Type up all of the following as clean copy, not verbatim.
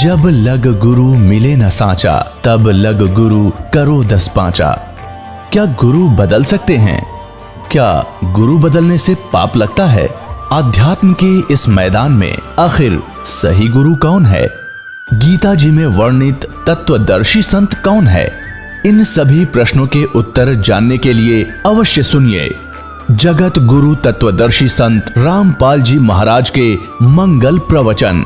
जब लग गुरु मिले न सांचा, तब लग गुरु करो 10 पांचा। क्या गुरु बदल सकते हैं? क्या गुरु बदलने से पाप लगता है? आध्यात्म के इस मैदान में आखिर सही गुरु कौन है? गीता जी में वर्णित तत्वदर्शी संत कौन है? इन सभी प्रश्नों के उत्तर जानने के लिए अवश्य सुनिए जगत गुरु तत्वदर्शी संत रामपाल जी महाराज के मंगल प्रवचन।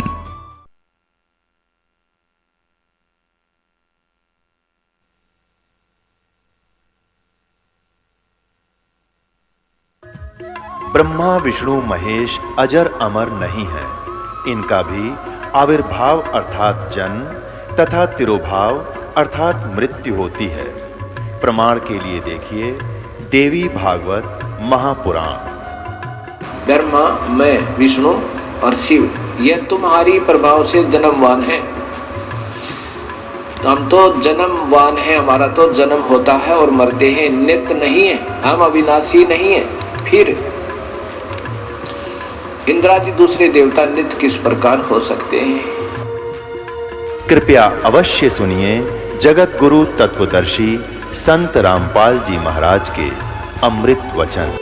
ब्रह्मा विष्णु महेश अजर अमर नहीं है। इनका भी आविर्भाव अर्थात जन्म तथा तिरोभाव अर्थात मृत्यु होती है। प्रमाण के लिए देखिए देवी भागवत महापुराण। ब्रह्मा, मैं, विष्णु और शिव यह तुम्हारी प्रभाव से जन्मवान है। हम तो जन्मवान है, हमारा तो जन्म होता है और मरते हैं, नित्य नहीं है, हम अविनाशी नहीं है। फिर इंद्रादि दूसरे देवता नित्य किस प्रकार हो सकते हैं? कृपया अवश्य सुनिए जगत गुरु तत्वदर्शी संत रामपाल जी महाराज के अमृत वचन।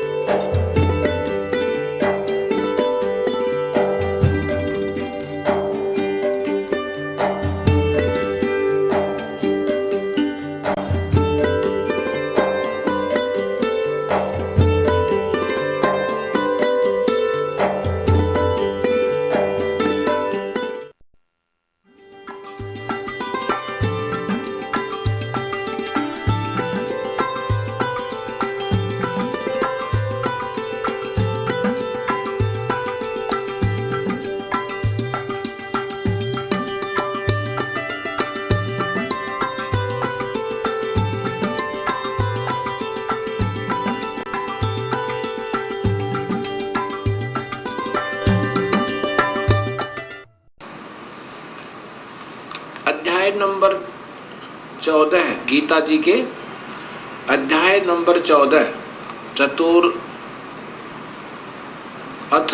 अध्याय नंबर 14 गीता जी के अध्याय नंबर 14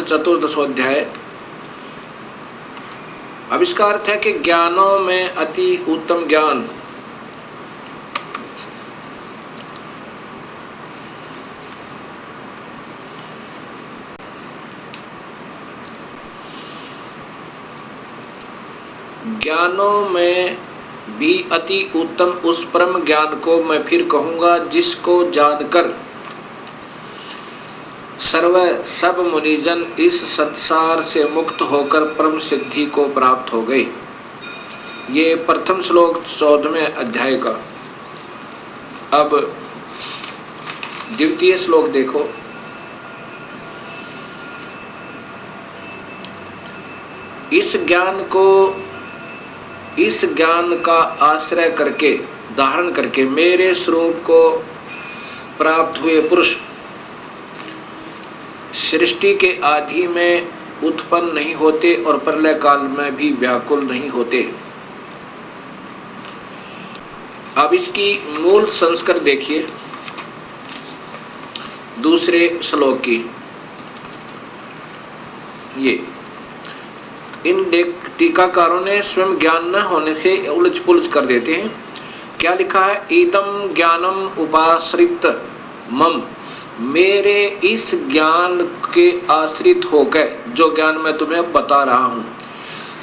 चतुर्दशोध्याय। अब इसका अर्थ है कि ज्ञानों में अति उत्तम ज्ञान। ज्ञानों में भी अति उत्तम उस परम ज्ञान को मैं फिर कहूंगा जिसको जानकर सब मुनिजन इस संसार से मुक्त होकर परम सिद्धि को प्राप्त हो गए। ये प्रथम श्लोक 14वें अध्याय का। अब द्वितीय श्लोक देखो। इस ज्ञान का आश्रय करके धारण करके मेरे स्वरूप को प्राप्त हुए पुरुष सृष्टि के आदि में उत्पन्न नहीं होते और प्रलय काल में भी व्याकुल नहीं होते। अब इसकी मूल संस्कार देखिए दूसरे श्लोक की। ये इन टीकाकारों ने स्वयं ज्ञान न होने से उलझ पुलझ कर देते हैं। क्या लिखा है? इदम ज्ञानम उपाश्रित मम, मेरे इस ज्ञान के आश्रित होकर जो ज्ञान मैं तुम्हें बता रहा हूँ,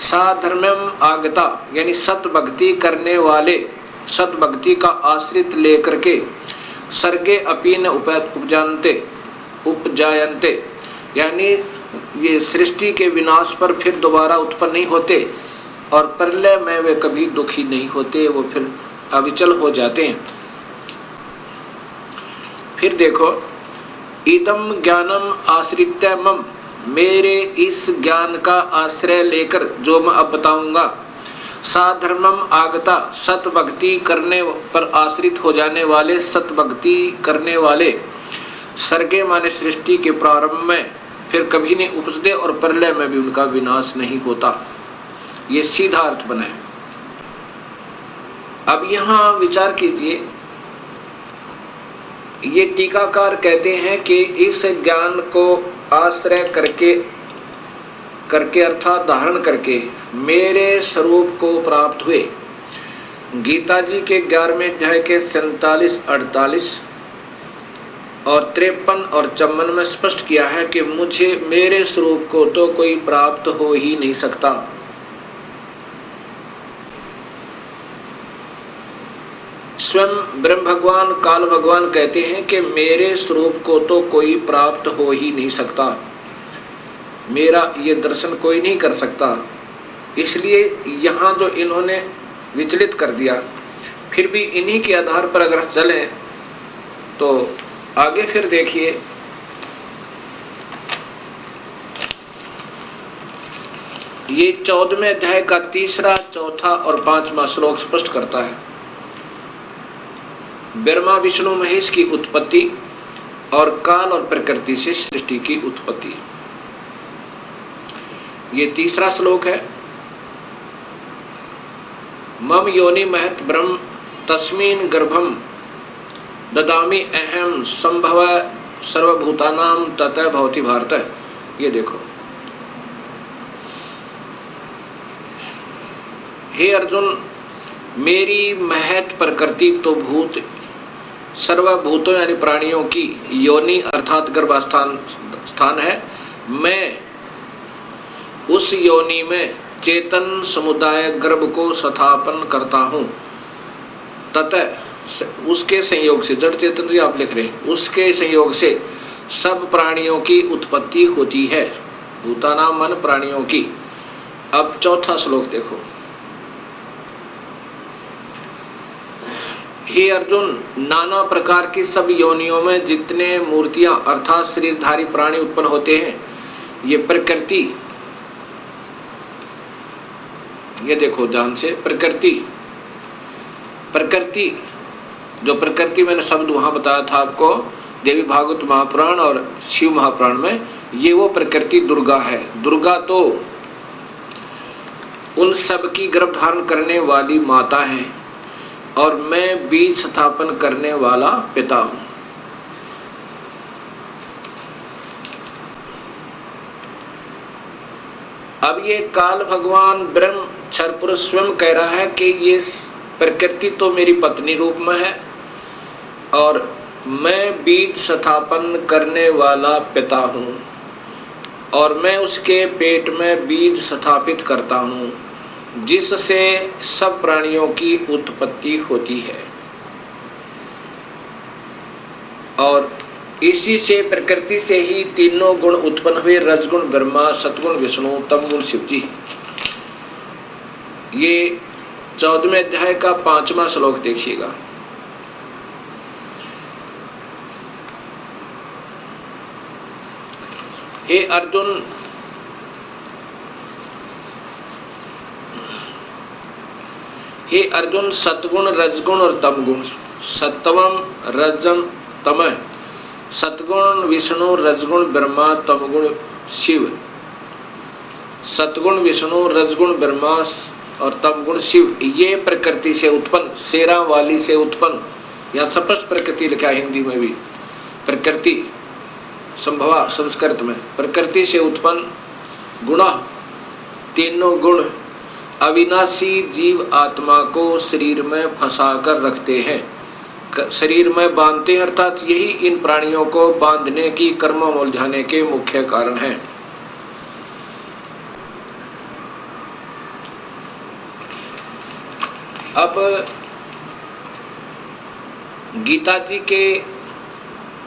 साधर्म्यम आगता यानी सत भक्ति करने वाले, सत भक्ति का आश्रित लेकर के सर्गे अपीन उपजायन्ते यानी ये सृष्टि के विनाश पर फिर दोबारा उत्पन्न नहीं होते और प्रलय में वे कभी दुखी नहीं होते, वो फिर अविचल हो जाते हैं। फिर देखो, इदम ज्ञानम आश्रित्य मम, मेरे इस ज्ञान का आश्रय लेकर जो मैं अब बताऊंगा, साधर्मम आगता, सत भक्ति करने पर आश्रित हो जाने वाले, सत भक्ति करने वाले सर्गे माने सृष्टि के प्रारंभ में फिर कभी नहीं उपजते और प्रलय में भी उनका विनाश नहीं होता। ये सीधा अर्थ बना है। अब यहां विचार कीजिए, ये टीकाकार कहते हैं कि इस ज्ञान को आश्रय करके अर्थात धारण करके मेरे स्वरूप को प्राप्त हुए। गीता जी के 11वें अध्याय के 47, 48 और 53 और 54 में स्पष्ट किया है कि मुझे मेरे स्वरूप को तो कोई प्राप्त हो ही नहीं सकता। स्वयं ब्रह्म भगवान काल भगवान कहते हैं कि मेरे स्वरूप को तो कोई प्राप्त हो ही नहीं सकता, मेरा ये दर्शन कोई नहीं कर सकता। इसलिए यहाँ जो इन्होंने विचलित कर दिया, फिर भी इन्हीं के आधार पर अगर चलें तो आगे फिर देखिए, ये 14वें अध्याय का 3रा, 4था और 5वां श्लोक स्पष्ट करता है ब्रह्मा विष्णु महेश की उत्पत्ति और काल और प्रकृति से सृष्टि की उत्पत्ति। ये 3रा श्लोक है। मम योनि महत ब्रह्म तस्मिन् गर्भम ददामि अहम संभव सर्वभूतानां ततः भवति भारत। ये देखो, हे अर्जुन, मेरी महत प्रकृति तो भूत सर्वभूतों यानी प्राणियों की योनि अर्थात गर्भास्थान है। मैं उस योनि में चेतन समुदाय गर्भ को स्थापन करता हूँ। ततः उसके संयोग से, जड़ चेतन जी आप लिख रहे हैं, उसके संयोग से सब प्राणियों की उत्पत्ति होती है। भूतानां मन प्राणियों की। अब 4था श्लोक देखो, हे अर्जुन, नाना प्रकार की सब योनियों में जितने मूर्तियां अर्थात शरीरधारी प्राणी उत्पन्न होते हैं, ये प्रकृति, ये देखो ध्यान से, प्रकृति जो प्रकृति मैंने शब्द वहां बताया था आपको देवी भागवत महापुराण और शिव महापुराण में, ये वो प्रकृति दुर्गा है। दुर्गा तो उन सब की गर्भ धारण करने वाली माता है और मैं बीज स्थापन करने वाला पिता हूं। अब ये काल भगवान ब्रह्म क्षर पुरुष स्वयं कह रहा है कि ये प्रकृति तो मेरी पत्नी रूप में है और मैं बीज स्थापन करने वाला पिता हूं और मैं उसके पेट में बीज स्थापित करता हूं जिससे सब प्राणियों की उत्पत्ति होती है। और इसी से प्रकृति से ही तीनों गुण उत्पन्न हुए, रजगुण ब्रह्मा, सतगुण विष्णु, तमगुण शिव जी। ये 14वें अध्याय का 5वां श्लोक देखिएगा। हे अर्जुन, हे अर्जुन, सतगुण रजगुण और तमगुण, सत्वम रजम तमः, सतगुण विष्णु, रजगुण ब्रह्मा, तमगुण शिव। सतगुण विष्णु, रजगुण ब्रह्मा और तमगुण शिव, ये प्रकृति से उत्पन्न, शेरा वाली से उत्पन्न, या स्पष्ट प्रकृति लिखा हिंदी में भी, प्रकृति संभवा संस्कृत में, प्रकृति से उत्पन्न गुणा, तीनों गुण अविनाशी जीव आत्मा को शरीर में फंसा कर रखते हैं, शरीर में बांधते हैं, अर्थात यही इन प्राणियों को बांधने की, कर्मों में उलझाने के मुख्य कारण है। अब गीता जी के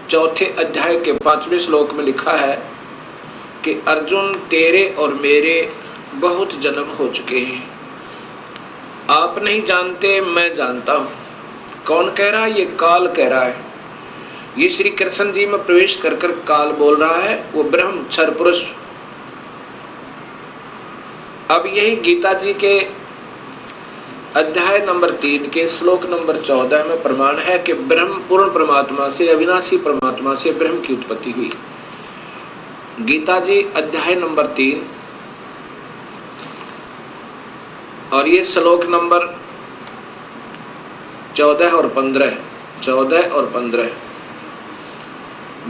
4थे अध्याय के 5वें श्लोक में लिखा है कि अर्जुन, तेरे और मेरे बहुत जन्म हो चुके हैं, आप नहीं जानते, मैं जानता हूं। कौन कह रहा है? ये काल कह रहा है। ये श्री कृष्ण जी में प्रवेश कर कर काल बोल रहा है, वो ब्रह्म क्षर पुरुष। अब यही गीता जी के अध्याय नंबर 3 के श्लोक नंबर 14 में प्रमाण है कि ब्रह्म पूर्ण परमात्मा से, अविनाशी परमात्मा से ब्रह्म की उत्पत्ति हुई। गीता जी अध्याय नंबर 3 और ये श्लोक नंबर 14 और 15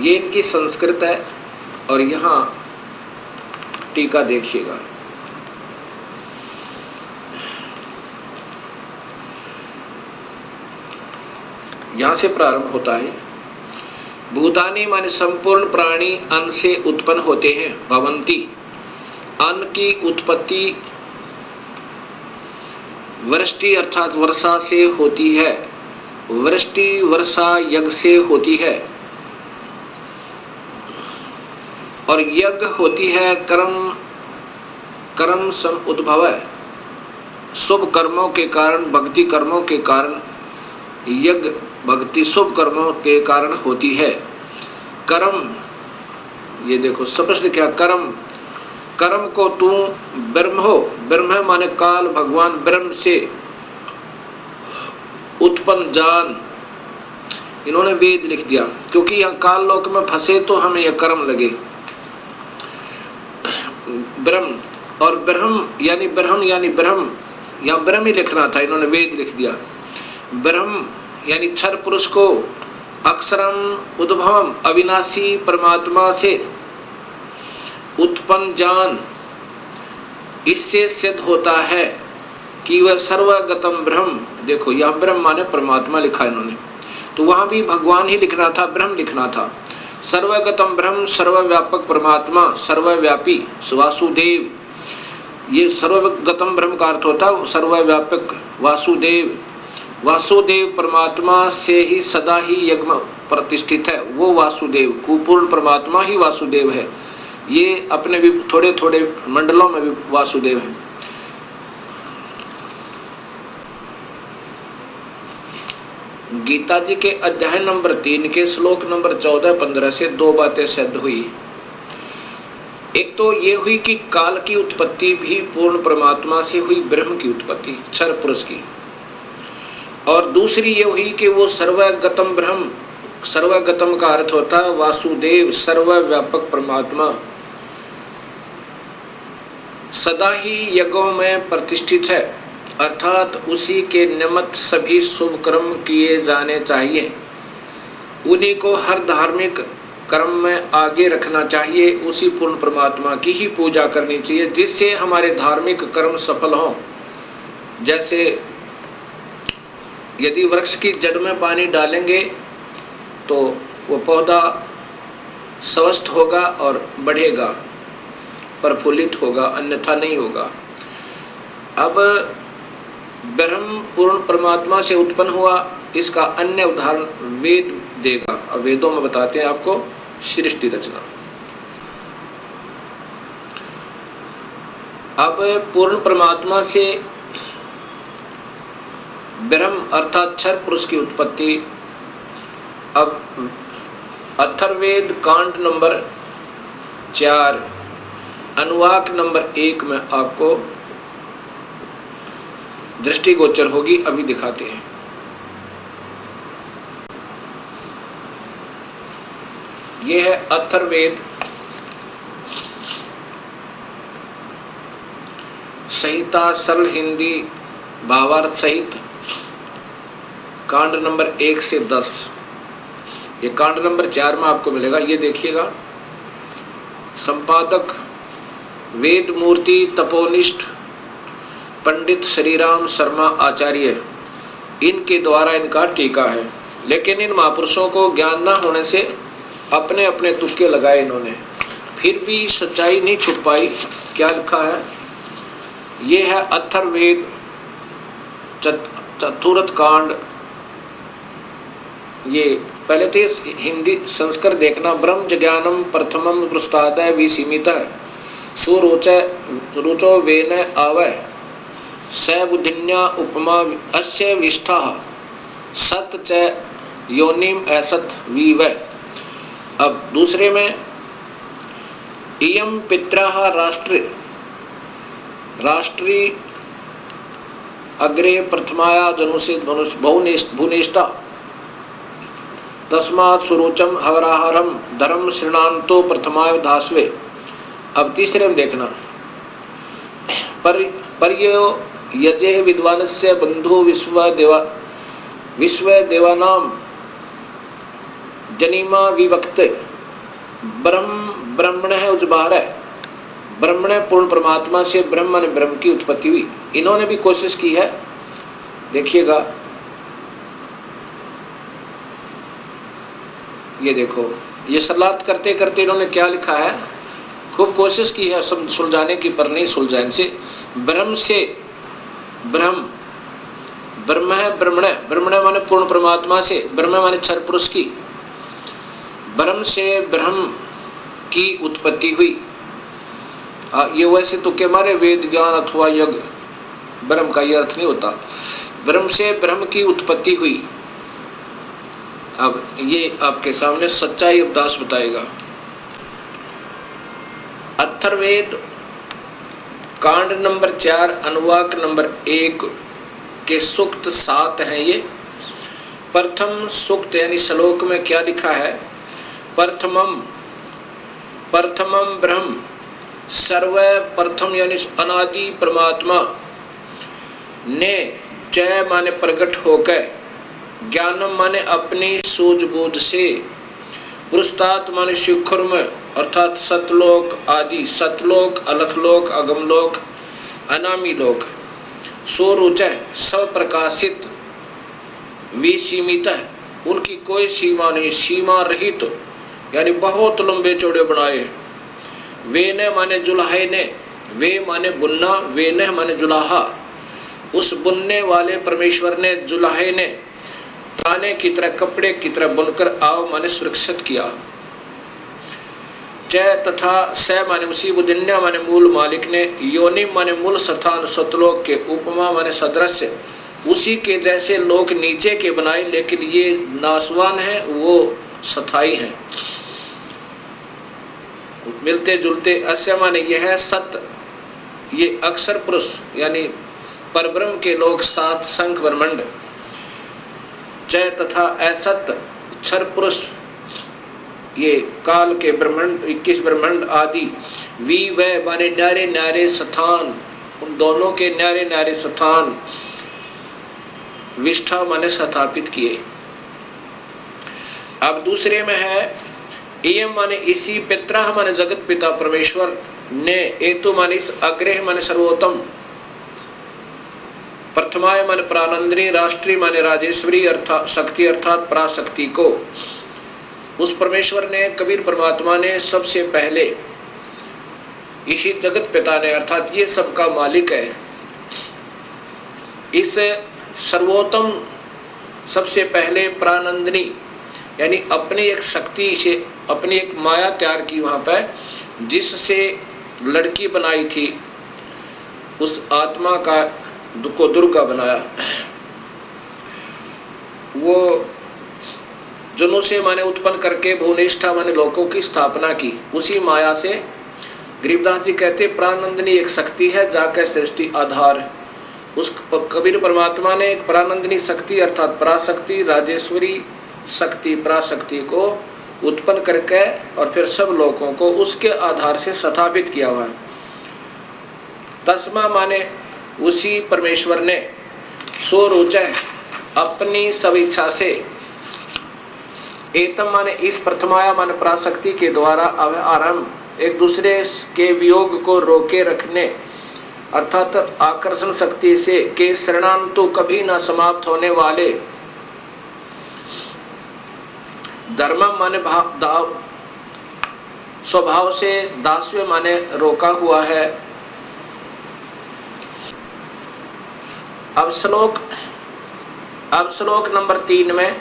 ये इनकी संस्कृत है। और यहाँ टीका देखिएगा। यहां से प्रारंभ होता है। भूतानि माने संपूर्ण प्राणी अन्न से उत्पन्न होते हैं। भवंती, अन्न की उत्पत्ति वृष्टि अर्थात वर्षा से होती है। वृष्टि वर्षा यज्ञ से होती है और यज्ञ होती है कर्म सम उद्भव है। शुभ कर्मों के कारण, भक्ति कर्मों के कारण, यज्ञ भक्ति शुभ कर्मों के कारण होती है। कर्म, ये देखो स्पष्ट क्या, कर्म को तू ब्रह्म हो। ब्रह्म माने काल, भगवान ब्रह्म से उत्पन्न जान। इन्होंने वेद लिख दिया क्योंकि यहाँ काल लोक में फंसे तो हमें यह कर्म लगे। ब्रह्म और ब्रह्म यानी ब्रह्म, यहाँ ब्रह्म ही लिखना था, इन्होंने वेद लिख दिया। ब्रह्म यानी क्षर पुरुष को अक्षरम उद्भवम अविनाशी परमात्मा से उत्पन्न जान। इससे सिद्ध होता है कि वह सर्वगतम ब्रह्म, देखो यह ब्रह्म माने परमात्मा लिखा इन्होंने, तो वहां भी भगवान ही लिखना था, ब्रह्म लिखना था। सर्वगतम ब्रह्म, सर्वव्यापक परमात्मा, सर्वव्यापी वासुदेव। ये सर्वगतम ब्रह्म का अर्थ होता है सर्वव्यापक वासुदेव। वासुदेव परमात्मा से ही सदा ही यज्ञ प्रतिष्ठित है। वो वासुदेव, कुपूर्ण परमात्मा ही वासुदेव है। ये अपने भी थोड़े थोड़े मंडलों में भी वासुदेव है। गीता जी के अध्याय नंबर 3 के श्लोक नंबर 14-15 से दो बातें सिद्ध हुई। एक तो ये हुई कि काल की उत्पत्ति भी पूर्ण परमात्मा से हुई, ब्रह्म की उत्पत्ति क्षर पुरुष की। और दूसरी ये हुई कि वो सर्वगतम ब्रह्म, सर्वगतम का अर्थ होता है वासुदेव, सर्वव्यापक परमात्मा, सदा ही यज्ञों में प्रतिष्ठित है। अर्थात उसी के निमित्त सभी शुभ कर्म किए जाने चाहिए। उन्हीं को हर धार्मिक कर्म में आगे रखना चाहिए। उसी पूर्ण परमात्मा की ही पूजा करनी चाहिए जिससे हमारे धार्मिक कर्म सफल हों। जैसे यदि वृक्ष की जड़ में पानी डालेंगे तो वो पौधा स्वस्थ होगा और बढ़ेगा, प्रफुल्लित होगा, अन्यथा नहीं होगा। अब ब्रह्म पूर्ण परमात्मा से उत्पन्न हुआ, इसका अन्य उदाहरण वेद देगा और वेदों में बताते हैं आपको सृष्टि रचना। अब पूर्ण परमात्मा से ब्रह्म अर्थात क्षर पुरुष की उत्पत्ति। अब अथर्ववेद कांड नंबर 4 अनुवाक नंबर 1 में आपको दृष्टिगोचर होगी। अभी दिखाते हैं। यह है अथर्ववेद संहिता, सरल हिंदी भावार्थ सहित, कांड नंबर 1 से 10। ये कांड नंबर 4 में आपको मिलेगा। ये देखिएगा, संपादक वेद मूर्ति तपोनिष्ठ पंडित श्रीराम शर्मा आचार्य, इनके द्वारा इनका टीका है। लेकिन इन महापुरुषों को ज्ञान न होने से अपने अपने तुक्के लगाए इन्होंने, फिर भी सच्चाई नहीं छुप पाई। क्या लिखा है? ये है अथर्ववेद चतुर्थ कांड। ये पहले तो हिंदी संस्कृत देखना। ब्रह्म ज्ञानम प्रथमम पृष्ठादय विसीमितः सुरुचो वेन आवय स बुद्धिन्या उपमा अस्य विष्ठा सत च योनिम असत वीवै। अब दूसरे में इयम पित्रः राष्ट्री अग्रे प्रथमाया जनु से भुवनेष्टा तस्मात् सुरोचम हवराहरम धर्म श्रृणान्तो प्रथमाय धास्वे। अब तीसरे में देखना, पर्यो यजे विद्वानस्य बंधु विश्व देवानाम जनिमा विवक्त ब्रह्मण है उजबार है। ब्रह्मण पूर्ण परमात्मा से ब्रह्म ने ब्रह्म की उत्पत्ति हुई। इन्होंने भी कोशिश की है, देखिएगा ये देखो, ये शरणार्थ करते करते इन्होंने क्या लिखा है, खूब कोशिश की है सब सुलझाने की पर नहीं सुलझा इनसे। ब्रह्म से ब्रह्म, ब्रह्म है ब्रह्मण, ब्रह्मण माने पूर्ण परमात्मा से, ब्रह्म माने क्षर पुरुष की, ब्रह्म से ब्रह्म की उत्पत्ति हुई। ये वैसे तो के मारे वेद ज्ञान अथवा यज्ञ ब्रह्म का ये अर्थ नहीं होता, ब्रह्म से ब्रह्म की उत्पत्ति हुई। अब ये आपके सामने सच्चाई अवदास बताएगा। अथर्ववेद कांड नंबर 4 अनुवाक नंबर 1 के सूक्त 7 हैं ये। प्रथम सूक्त यानी श्लोक में क्या लिखा है, प्रथमम ब्रह्म सर्व प्रथम यानी अनादि परमात्मा ने जय माने प्रकट होकर, ज्ञानम माने अपनी सूझबूझ से, पुरुषार्थ माने शिखर में अर्थात सतलोक आदि, सतलोक अलखलोक अगमलोक अनामी लोक, सोरुच सब प्रकाशित, विसीमित उनकी कोई सीमा नहीं, सीमा रहित तो, यानी बहुत लंबे चौड़े बनाए। वे ने माने जुलाहे ने, वे माने बुनना, वे ने माने जुलाहा, उस बुनने वाले परमेश्वर ने जुलाहे ने ताने की तरह कपड़े की तरह बुनकर आव माने सुरक्षित किया। जय तथा स माने उसी बुधिन्या माने मूल मालिक ने, योनि माने मूल स्थान सतलोक के, उपमा माने सदृश्य उसी के जैसे लोक नीचे के बनाए, लेकिन ये नासवान है वो स्थायी हैं, मिलते जुलते। अस्य माने यह है सत्य, ये अक्षर पुरुष यानी परब्रह्म के लोग 7 संख ब्रह्मांड। जय तथा असत्य क्षर पुरुष ये काल के ब्रह्मांड 21 ब्रह्मांड आदि। वी वह माने न्यारे न्यारे स्थान, उन दोनों के न्यारे न्यारे स्थान, विष्ठा माने स्थापित किए। अब दूसरे में है एयम माने इसी, पित्रा माने जगत पिता परमेश्वर ने, एतु माने इस, अग्रह माने सर्वोत्तम, प्रथमाय माने प्रानंदनी, राष्ट्रीय माने राजेश्वरी अर्थात शक्ति अर्थात पराशक्ति को। उस परमेश्वर ने, कबीर परमात्मा ने सबसे पहले, इसी जगत पिता ने अर्थात ये सबका मालिक है, इस सर्वोत्तम सबसे पहले प्रानंदनी यानी अपनी एक शक्ति से अपनी एक माया तैयार की वहां पर, जिससे लड़की बनाई थी, उस आत्मा को दुर्गा बनाया। वो जनों से माने उत्पन्न करके भुवनेष्ठा माने लोकों की स्थापना की। उसी माया से गरीबदास जी कहते प्रानंदनी एक शक्ति है जाकर सृष्टि आधार। उस कबीर परमात्मा ने एक प्रानंदनी शक्ति अर्थात पराशक्ति राजेश्वरी शक्ति पराशक्ति को उत्पन्न करके और फिर सब लोगों को उसके आधार से स्थापित किया हुआ है। तस्मा माने उसी परमेश्वर ने, सो रुचय अपनी सब इच्छा से, एतम माने इस प्रथमाया माने पराशक्ति के द्वारा आरंभ एक दूसरे के वियोग को रोके रखने अर्थात आकर्षण शक्ति से के शरणांतु कभी न समाप्त होने वाले, धर्म माने स्वभाव से, दास्य माने रोका हुआ है। अब श्लोक नंबर 3 में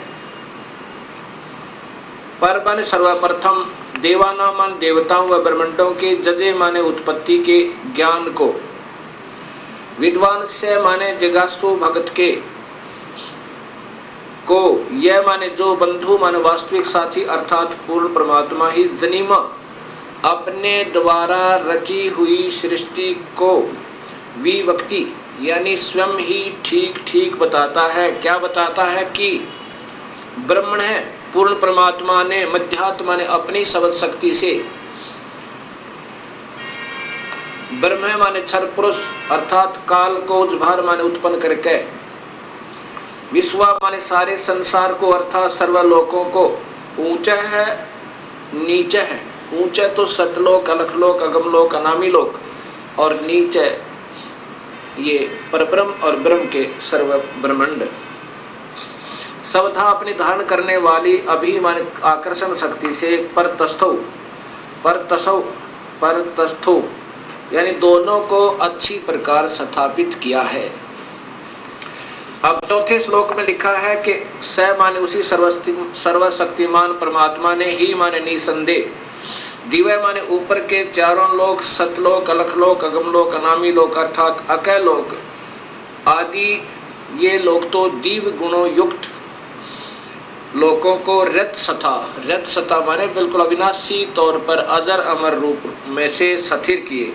पर माने सर्वप्रथम देवाना मान देवताओं व ब्रह्मांडों के जजे माने उत्पत्ति के ज्ञान को, विद्वान से माने जिज्ञासु भगत के को, यह माने जो बंधु माने वास्तविक साथी अर्थात पूर्ण परमात्मा ही जनीमा अपने द्वारा रची हुई सृष्टि को विवक्ति यानी स्वयं ही ठीक ठीक बताता है। क्या बताता है? कि ब्रह्मण है, पूर्ण परमात्मा ने, मध्यात्मा ने अपनी शब्द शक्ति से, ब्रह्म है माने क्षर पुरुष अर्थात काल को उजभार माने उत्पन्न करके, विश्वा माने सारे संसार को अर्थात सर्वलोकों को, ऊंचा है नीचे है, ऊंचा तो सतलोक, अलखलोक, अगमलोक, अनामी लोक, और नीचे ये परब्रह्म और ब्रह्म के सर्व ब्रह्मांड। सवधा अपनी धारण करने वाली अभिमान आकर्षण शक्ति से परतस्थो यानी दोनों को अच्छी प्रकार स्थापित किया है। अब चौथे श्लोक में लिखा है कि स माने उसी सर्वशक्तिमान परमात्मा ने, ही माने निसंदेह, दिव्य माने ऊपर के चारों लोक, सतलोक, अलखलोक, अगमलोक, अनामी लोक अर्थात अकय लोक आदि, ये लोक तो दिव्य गुणों युक्त लोकों को रत सथा माने बिल्कुल अविनाशी तौर पर अजर अमर रूप में से स्थिर किए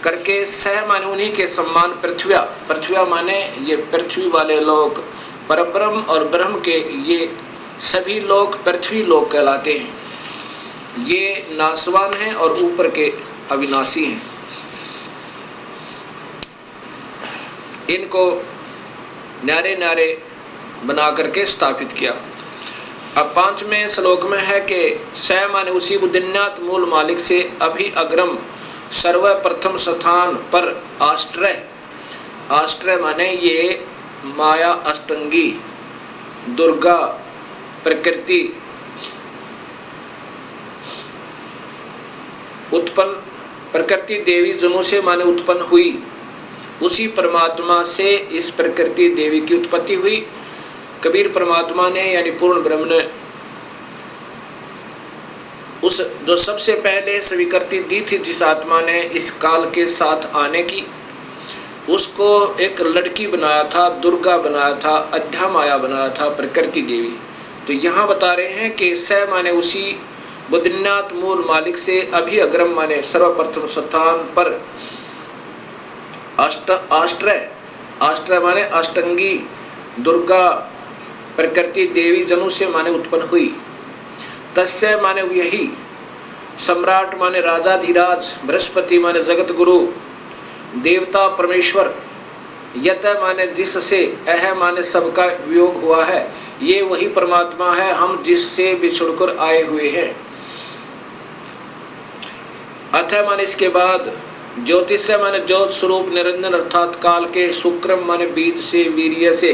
करके, सह माने उन्हीं के सम्मान पृथ्व्या माने ये पृथ्वी वाले लोक, परब्रह्म और ब्रह्म के ये सभी लोक पृथ्वी लोक कहलाते हैं। ये नासवान हैं और ऊपर के अविनाशी हैं। इनको न्यारे न्यारे बना करके स्थापित किया। अब पांचवें श्लोक में है कि स माने उसी बुद्धिन्यात मूल मालिक से अभि अग्रम सर्वप्रथम स्थान पर आश्रय माने ये माया अष्टंगी, दुर्गा, प्रकृति उत्पन्न, प्रकृति देवी जनों से माने उत्पन्न हुई, उसी परमात्मा से इस प्रकृति देवी की उत्पत्ति हुई। कबीर परमात्मा ने यानी पूर्ण ब्रह्म ने उस जो सबसे पहले स्वीकृति दी थी जिस आत्मा ने इस काल के साथ आने की, उसको एक लड़की बनाया था, दुर्गा बनाया था, अध्या माया बनाया था, प्रकृति देवी। तो यहाँ बता रहे हैं कि स माने उसी बुद्धिन्यात मूल मालिक से अभि अग्रम माने सर्वप्रथम स्थान पर आश्रय माने अष्टंगी, दुर्गा, प्रकृति देवी जनु से माने उत्पन्न हुई। तस्य माने यही, सम्राट माने राजाधिराज, बृहस्पति माने जगत गुरु, देवता परमेश्वर, यत माने जिससे, अह माने सबका वियोग हुआ है, ये वही परमात्मा है हम जिससे बिछुड़कर आए हुए हैं। अथ माने इसके बाद, ज्योतिष माने ज्योत स्वरूप निरंजन अर्थात काल के, शुक्रम माने बीज से, वीर्य से,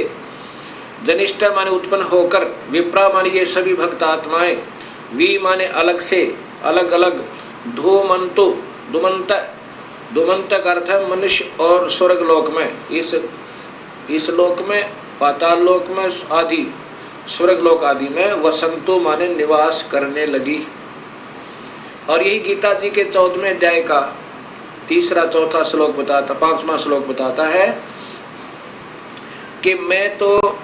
जनिष्ठ माने उत्पन्न होकर, विप्रा माने ये सभी भक्त आत्माएं, वी माने अलग से, अलग अलग, धूमंत का अर्थ है मनुष्य और स्वर्ग लोक में, इस लोक में, पाताल लोक में आदि, स्वर्ग लोक आदि में, वसंतो माने निवास करने लगी। और यही गीता जी के 14वें अध्याय का तीसरा चौथा श्लोक बताता, 5वां श्लोक बताता है कि मैं तो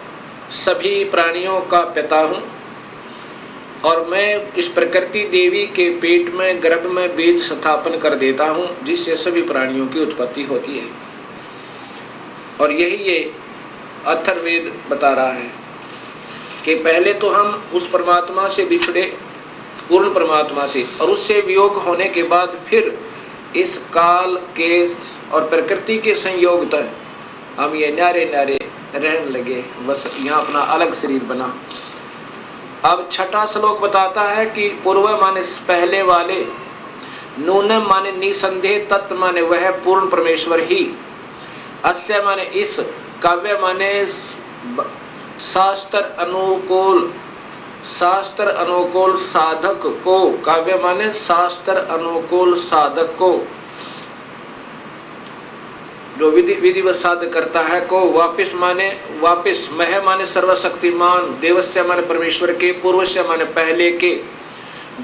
सभी प्राणियों का पिता हूँ और मैं इस प्रकृति देवी के पेट में, गर्भ में बीज स्थापन कर देता हूँ जिससे सभी प्राणियों की उत्पत्ति होती है। और यही ये अथर्ववेद बता रहा है कि पहले तो हम उस परमात्मा से बिछड़े, पूर्ण परमात्मा से, और उससे वियोग होने के बाद फिर इस काल के और प्रकृति के संयोग तक हम ये न्यारे न्यारे रहने लगे, बस यहाँ अपना अलग शरीर बना। अब छठा श्लोक बताता है कि पूर्व माने पहले वाले, नूनम माने निसंदेह, तत्व माने वह पूर्ण परमेश्वर ही, अस्य माने इस, काव्य माने शास्त्र अनुकूल साधक को, काव्य माने शास्त्र अनुकूल साधक को, जो विधिवत साध करता है को, वापिस मह माने सर्वशक्तिमान, देवस्य माने परमेश्वर के, पूर्वस्य माने पहले के,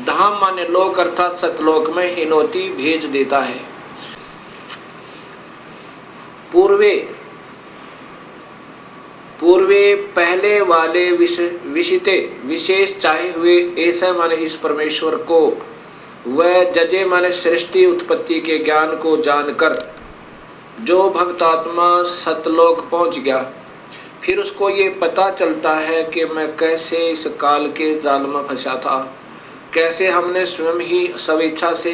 धाम माने लोक अर्थात सतलोक में हिनोती भेज देता है। पूर्वे पहले वाले विशिते विशेष चाहे हुए, ऐसा माने इस परमेश्वर को, वह जजे माने सृष्टि उत्पत्ति के ज्ञान को जानकर, जो भक्तात्मा सतलोक पहुंच गया, फिर उसको ये पता चलता है कि मैं कैसे इस काल के जाल में फंसा था, कैसे हमने स्वयं ही स्वेच्छा से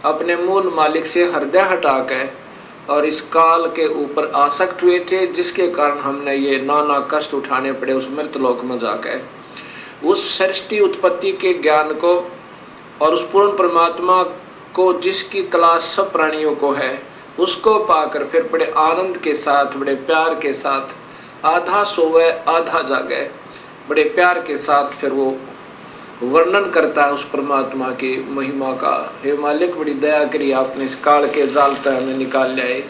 अपने मूल मालिक से हृदय हटा के और इस काल के ऊपर आसक्त हुए थे, जिसके कारण हमने ये नाना कष्ट उठाने पड़े उस मृतलोक में जाकर। उस सृष्टि उत्पत्ति के ज्ञान को और उस पूर्ण परमात्मा को जिसकी तलाश सब प्राणियों को है, उसको पाकर फिर बड़े आनंद के साथ, बड़े प्यार के साथ, आधा सोए आधा जागे, बड़े प्यार के साथ फिर वो वर्णन करता है उस परमात्मा की महिमा का। हे मालिक, बड़ी दया करी, आपने इस काल के जाल से हमें निकाल लाए।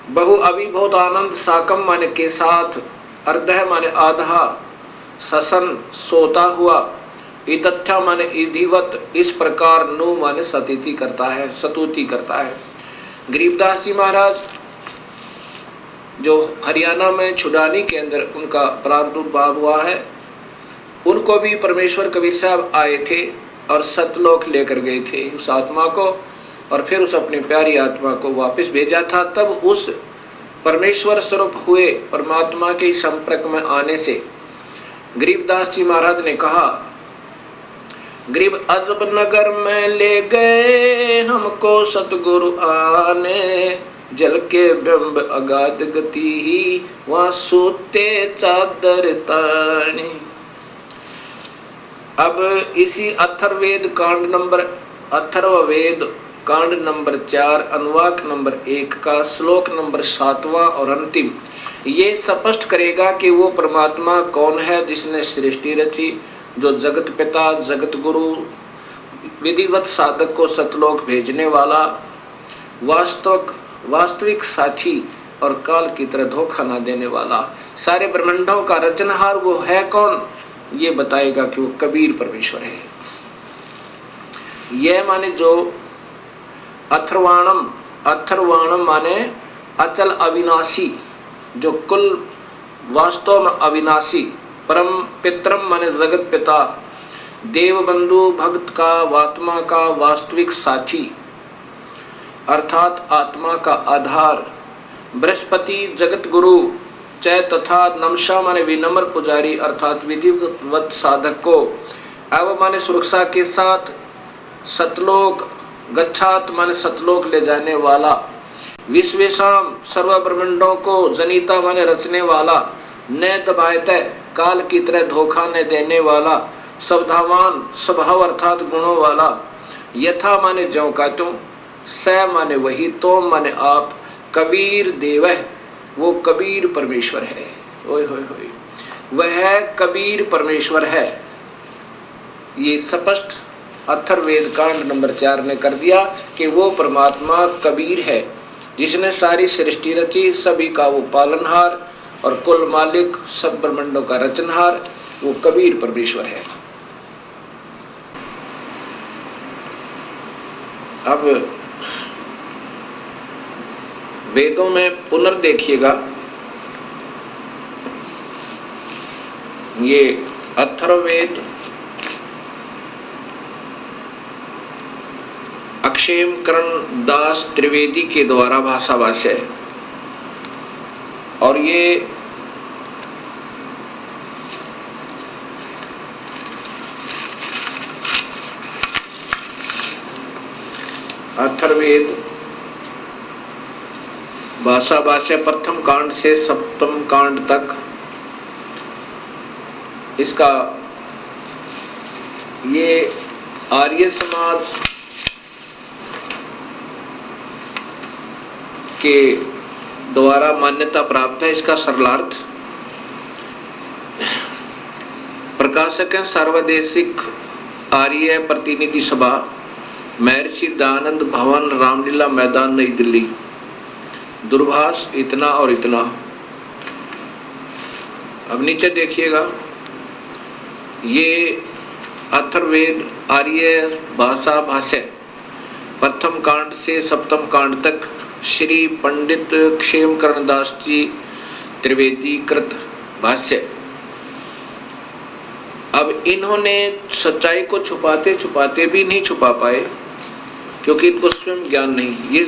बहु अभी बहुत आनंद, साकम माने के साथ, अर्धः माने आधा, ससन सोता हुआ, इतथ्या माने इधिवत, इस प्रकार नु माने सतीति करता है, सतुति करता है। गरीबदास जी महाराज जो हरियाणा में छुडानी के अंदर उनका प्रादुर्भाव हुआ है, उनको भी परमेश्वर कबीर साहब आए थे और सतलोक लेकर गए थे उस आत्मा को, और फिर उस अपनी प्यारी आत्मा को वापस भेजा था। तब उस परमेश्वर स्वरूप हुए परमात्मा के संपर्क में आने से गरीबदास जी महाराज ने कहा, गरीब अजब नगर में ले गए हमको सतगुरु आने, जल के बिंब अगाध गति ही वहां सोते चादर ताने। अब इसी अथर्ववेद कांड नंबर 4 अनुवाक नंबर 1 का श्लोक नंबर 7वां और अंतिम ये स्पष्ट करेगा कि वो परमात्मा कौन है जिसने सृष्टि रची, जो जगत पिता, जगत गुरु, विधिवत साधक को सतलोक भेजने वाला, वास्तविक साथी और काल की तरह धोखा न देने वाला, सारे ब्रह्मांडों का रचनहार वो है कौन, ये बताएगा कि वो कबीर परमेश्वर है। यह माने जो अथर्वाणम माने अचल अविनाशी, जो कुल वास्तव में अविनाशी, परम पितरम माने जगत पिता, देव बंधु, भक्त का, आत्मा का वास्तविक साथी अर्थात आत्मा का आधार, बृहस्पति जगत गुरु, चय तथा नमशा माने विनम्र पुजारी अर्थात विधिवत साधक को, एवं माने सुरक्षा के साथ सतलोक गच्छात माने सतलोक ले जाने वाला, विश्वेशाम सर्व ब्रह्मांडों को जनिता माने रचने वाला, न दबायते काल की तरह धोखा न देने वाला, स्वभावान स्वभाव अर्थात गुणों वाला, यथा माने ज्यों का त्यों, स माने वही, तो माने आप, कबीर देव, वो कबीर परमेश्वर है। ओए होए होए, वह कबीर परमेश्वर है। ये स्पष्ट अथर्ववेद कांड नंबर 4 ने कर दिया कि वो परमात्मा कबीर है, जिसने सारी सृष्टि रची, सभी का वो पालनहार और कुल मालिक, सब ब्रह्मांडों का रचनहार, वो कबीर परमेश्वर है। अब वेदों में पुनर्देखिएगा, ये अथर्ववेद अक्षेम करण दास त्रिवेदी के द्वारा भाषा भाष्य है, और ये अथर्ववेद भाषा भाष्य प्रथम कांड से सप्तम कांड तक इसका ये आर्य समाज के द्वारा मान्यता प्राप्त है। इसका सरलार्थ प्रकाशक है सर्वदेशिक आर्य प्रतिनिधि सभा, महर्षि दयानंद भवन, रामलीला मैदान, नई दिल्ली। दूरभाष इतना और इतना। अब नीचे देखिएगा, ये अथर्ववेद आर्य भाषा भाष्य प्रथम कांड से सप्तम कांड तक श्री पंडित क्षेमकरण दास जी त्रिवेदी कृत भाष्य। अब इन्होंने सच्चाई को छुपाते छुपाते भी नहीं छुपा पाए, क्योंकि इनको स्वयं ज्ञान नहीं। ये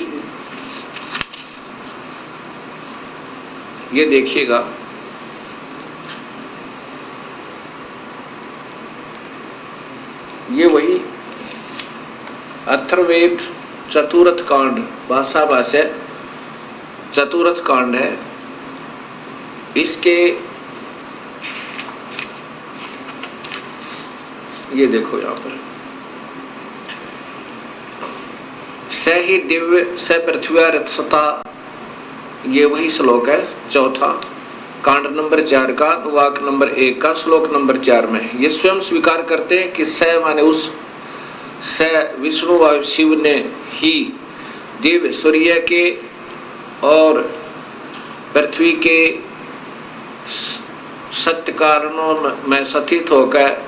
ये देखिएगा, ये वही अथर्ववेद चतुर्थ कांड, भाषा भाष्य चतुर्थ कांड है। इसके ये देखो यहाँ पर, स ही दिव्य स पृथ्वी रथसता, ये वही श्लोक है चौथा, कांड नंबर 4 का वाक नंबर 1 का श्लोक नंबर 4 में। ये स्वयं स्वीकार करते हैं कि स माने उस, स विष्णु व शिव ने ही दिव्य सूर्य के और पृथ्वी के सत्य कारणों में स्थित होकर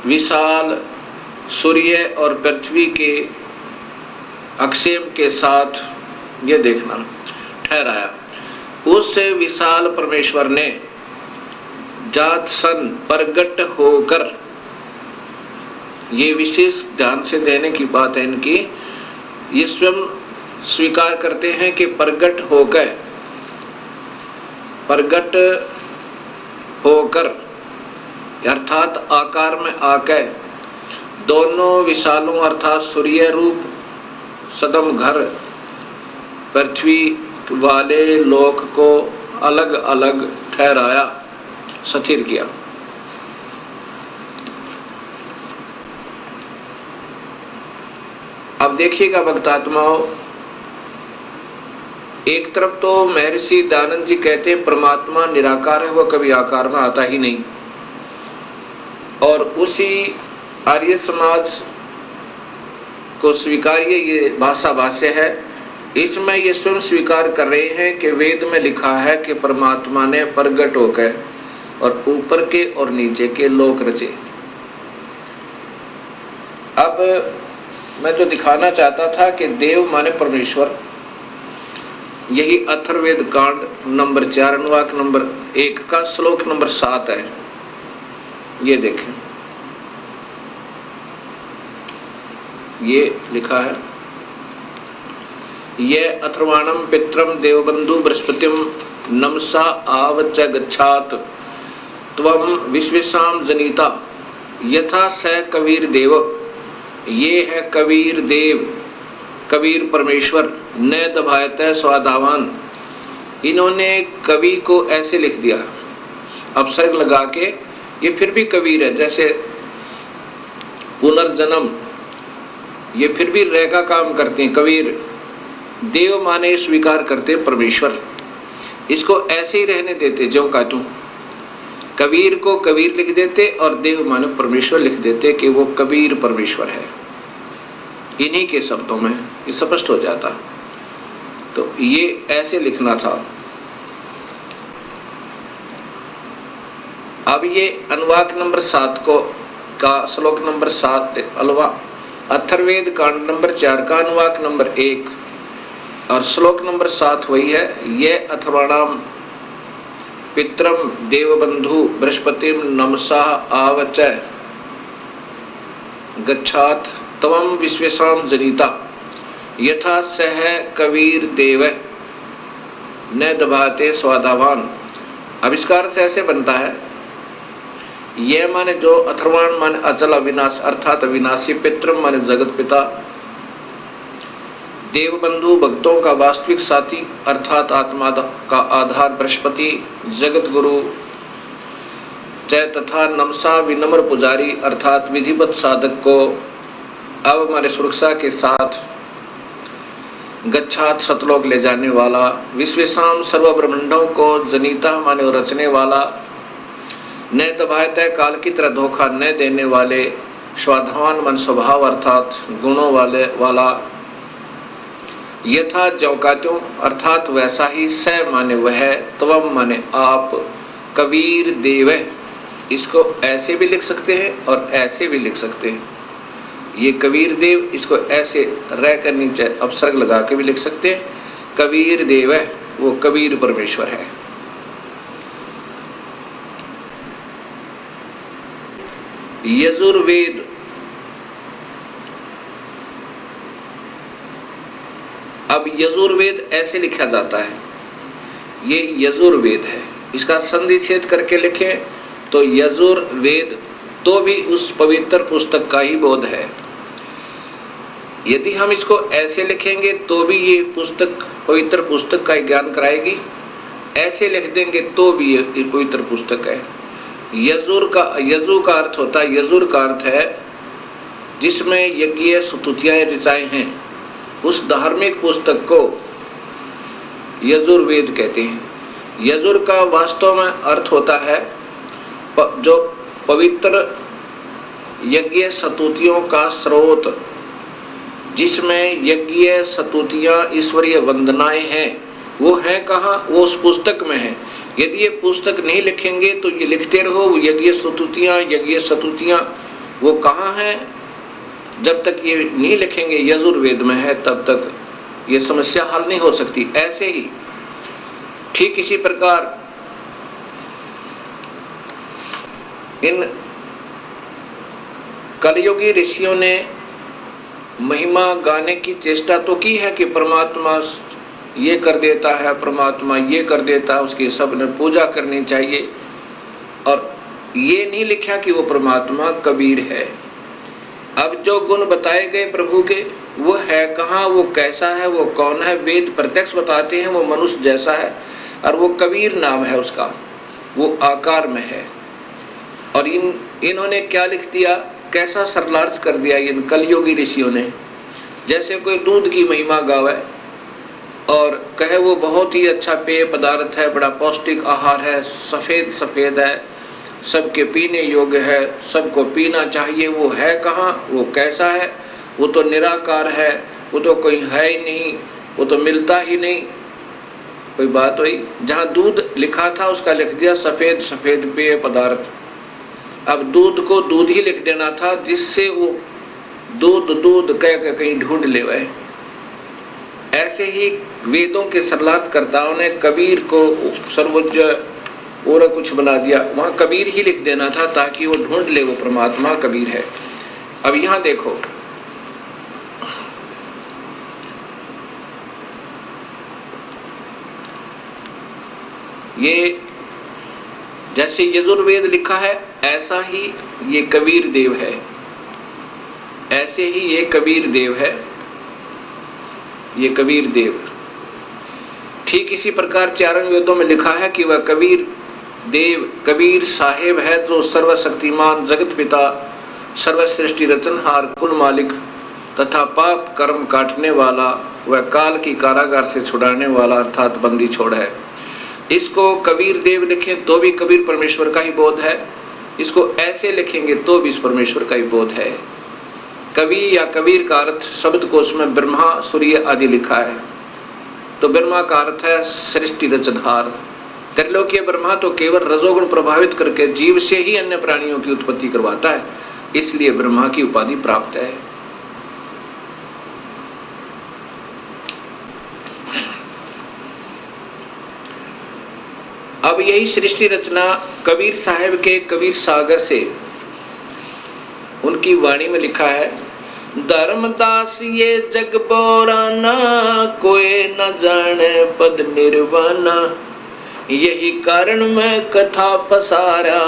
विशाल सूर्य और पृथ्वी के अक्षेम के साथ, ये देखना, ठहराया। उस विशाल परमेश्वर ने जात सन प्रगट होकर, ये विशेष ध्यान से देने की बात है इनकी, ये स्वयं स्वीकार करते हैं कि प्रगट होकर अर्थात आकार में आकर दोनों विशालों अर्थात सूर्य रूप सदम घर पृथ्वी वाले लोक को अलग अलग ठहराया, स्थिर किया। अब देखिएगा भक्तात्माओं, एक तरफ तो महर्षि दयानंद जी कहते हैं परमात्मा निराकार है, वह कभी आकार में आता ही नहीं, और उसी आर्य समाज को स्वीकार्य ये भाषा भाष्य है, इसमें ये स्वयं स्वीकार कर रहे हैं कि वेद में लिखा है कि परमात्मा ने प्रगट होकर और ऊपर के और नीचे के लोक रचे। अब मैं जो दिखाना चाहता था कि देव माने परमेश्वर, यही अथर्ववेद कांड नंबर 4 अनुवाक नंबर 1 का श्लोक नंबर 7 है। ये देखें, ये लिखा है, ये अथर्वाणम पित्रम देवबंधु बृहस्पतिम नमसा आवच गच्छात त्वम विश्वेशाम जनिता यथा स कबीर देव। ये है कबीर देव, कबीर परमेश्वर, न दभायत स्वाधावान। इन्होंने कवि को ऐसे लिख दिया अपसर्ग लगा के, ये फिर भी कबीर है, जैसे पुनर्जन्म, ये फिर भी रह का काम करते हैं। कबीर देव माने स्वीकार करते परमेश्वर, इसको ऐसे ही रहने देते जो का तू। कबीर को कबीर लिख देते और देव माने परमेश्वर लिख देते कि वो कबीर परमेश्वर है। इन्हीं के शब्दों में ये स्पष्ट हो जाता, तो ये ऐसे लिखना था। अब ये अनुवाक नंबर 7 को का श्लोक नंबर 7 अथर्ववेद कांड नंबर 4 का अनुवाक नंबर 1 और श्लोक नंबर 7 वही है, ये अथर्वाणाम पित्रम देवबंधु बृहस्पतिम नमसा आवच गच्छात तवम विश्वेशाम जनिता यथा सह कबीर देव न दभाते स्वाधावान। आविष्कार से ऐसे बनता है, ये माने जो अथर्वाण माने अचल अविनाश अर्थात अविनाशी, पितृ माने जगत पिता, देवबंधु भक्तों का वास्तविक साथी अर्थात आत्मा का आधार बृहस्पति, जगत गुरु जय तथा नमसा विनम्र पुजारी अर्थात विधिवत साधक को अब हमारे सुरक्षा के साथ गच्छात सतलोक ले जाने वाला, विश्वेशाम सर्व ब्रह्मांडों को जनीता माने रचने वाला, न दबायतः काल की तरह धोखा न देने वाले, स्वाधावान मन स्वभाव अर्थात गुणों वाला, यथा जौकात्यों अर्थात वैसा ही, स माने वह, त्वम माने आप, कबीर देव। इसको ऐसे भी लिख सकते हैं और ऐसे भी लिख सकते हैं। ये कबीर देव, इसको ऐसे रह कर नीचे अपसर्ग लगा के भी लिख सकते हैं। कबीर देव है, वो कबीर परमेश्वर है। यजुर्वेद, अब यजुर्वेद ऐसे लिखा जाता है, ये यजुर्वेद है। इसका संधि छेद करके लिखें तो यजुर्वेद तो भी उस पवित्र पुस्तक का ही बोध है। यदि हम इसको ऐसे लिखेंगे तो भी ये पुस्तक पवित्र पुस्तक का ज्ञान कराएगी, ऐसे लिख देंगे तो भी ये पवित्र पुस्तक है। यजु का अर्थ होता है, यजुर का अर्थ है जिसमें यज्ञ स्तुतियां ऋचाएं हैं, उस धार्मिक पुस्तक को यजुर्वेद कहते हैं। यजुर का वास्तव में अर्थ होता है जो पवित्र यज्ञ स्तुतियों का स्रोत, जिसमें यज्ञ स्तुतियां ईश्वरीय वंदनाएं हैं, वो है कहाँ? वो उस पुस्तक में है। यदि ये पुस्तक नहीं लिखेंगे तो ये लिखते रहो यज्ञ स्तुतियां वो कहाँ है? जब तक ये नहीं लिखेंगे यजुर्वेद में है तब तक ये समस्या हल नहीं हो सकती। ऐसे ही ठीक इसी प्रकार इन कलयुगी ऋषियों ने महिमा गाने की चेष्टा तो की है कि परमात्मा ये कर देता है, परमात्मा ये कर देता है, उसकी सबने पूजा करनी चाहिए, और ये नहीं लिखा कि वो परमात्मा कबीर है। अब जो गुण बताए गए प्रभु के वो है कहाँ, वो कैसा है, वो कौन है? वेद प्रत्यक्ष बताते हैं वो मनुष्य जैसा है और वो कबीर नाम है उसका, वो आकार में है। और इन्होंने क्या लिख दिया, कैसा सरलार्थ कर दिया इन कलयुगी ऋषियों ने। जैसे कोई दूध की महिमा गावे और कहे वो बहुत ही अच्छा पेय पदार्थ है, बड़ा पौष्टिक आहार है, सफ़ेद सफ़ेद है, सबके पीने योग्य है, सबको पीना चाहिए, वो है कहाँ, वो कैसा है? वो तो निराकार है, वो तो कोई है ही नहीं, वो तो मिलता ही नहीं। कोई बात हुई? जहाँ दूध लिखा था उसका लिख दिया सफ़ेद सफ़ेद पेय पदार्थ। अब दूध को दूध ही लिख देना था, जिससे वो दूध दूध कह के कहीं ढूंढ ले वह। ऐसे ही वेदों के सरलार्थकर्ताओं ने कबीर को सर्वोच्च और कुछ बना दिया, वहाँ कबीर ही लिख देना था ताकि वो ढूंढ ले वो परमात्मा कबीर है। अब यहाँ देखो, ये जैसे यजुर्वेद लिखा है ऐसा ही ये कबीर देव है, ऐसे ही ये कबीर देव है, ये कबीर देव। ठीक इसी प्रकार चारण वेदों में लिखा है कि वह कबीर देव कबीर साहेब है जो सर्वशक्तिमान जगत पिता सर्वश्रेष्ठी रचनहार कुल मालिक तथा पाप कर्म काटने वाला वह काल की कारागार से छुड़ाने वाला अर्थात बंदी छोड़ है। इसको कबीर देव लिखें तो भी कबीर परमेश्वर का ही बोध है, इसको ऐसे लिखेंगे तो भी इस परमेश्वर का ही बोध है। कवि या कबीर का अर्थ शब्द कोश में ब्रह्मा सूर्य आदि लिखा है, तो ब्रह्मा का अर्थ है सृष्टि रचनहार। त्रिलोकीय ब्रह्मा तो केवल रजोगुण प्रभावित करके जीव से ही अन्य प्राणियों की उत्पत्ति करवाता है, इसलिए ब्रह्मा की उपाधि प्राप्त है। अब यही सृष्टि रचना कबीर साहब के कबीर सागर से उनकी वाणी में लिखा है, धर्मदास ये जग बोराना कोई न जाने पद निर्वाणा, यही कारण मैं कथा पसारा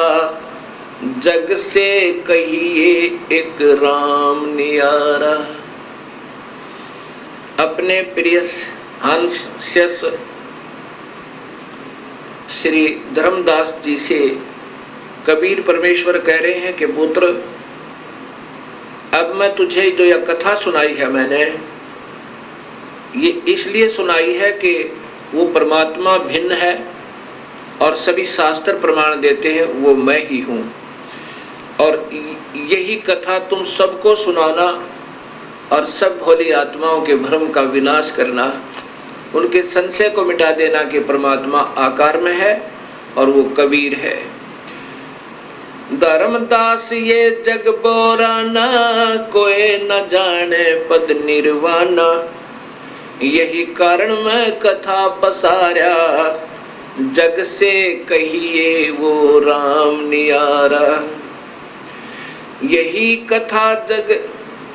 जग से कहिए एक राम नियारा। अपने प्रिय हंस शिष श्री धर्मदास जी से कबीर परमेश्वर कह रहे हैं कि पुत्र, अब मैं तुझे जो यह कथा सुनाई है मैंने, ये इसलिए सुनाई है कि वो परमात्मा भिन्न है और सभी शास्त्र प्रमाण देते हैं वो मैं ही हूँ, और यही कथा तुम सबको सुनाना और सब भोली आत्माओं के भ्रम का विनाश करना, उनके संशय को मिटा देना कि परमात्मा आकार में है और वो कबीर है। धर्मदास ये जग बोराना कोई न जाने पद निर्वाणा, यही कारण मैं कथा पसारा जग से कहिए वो राम नियारा। यही कथा जग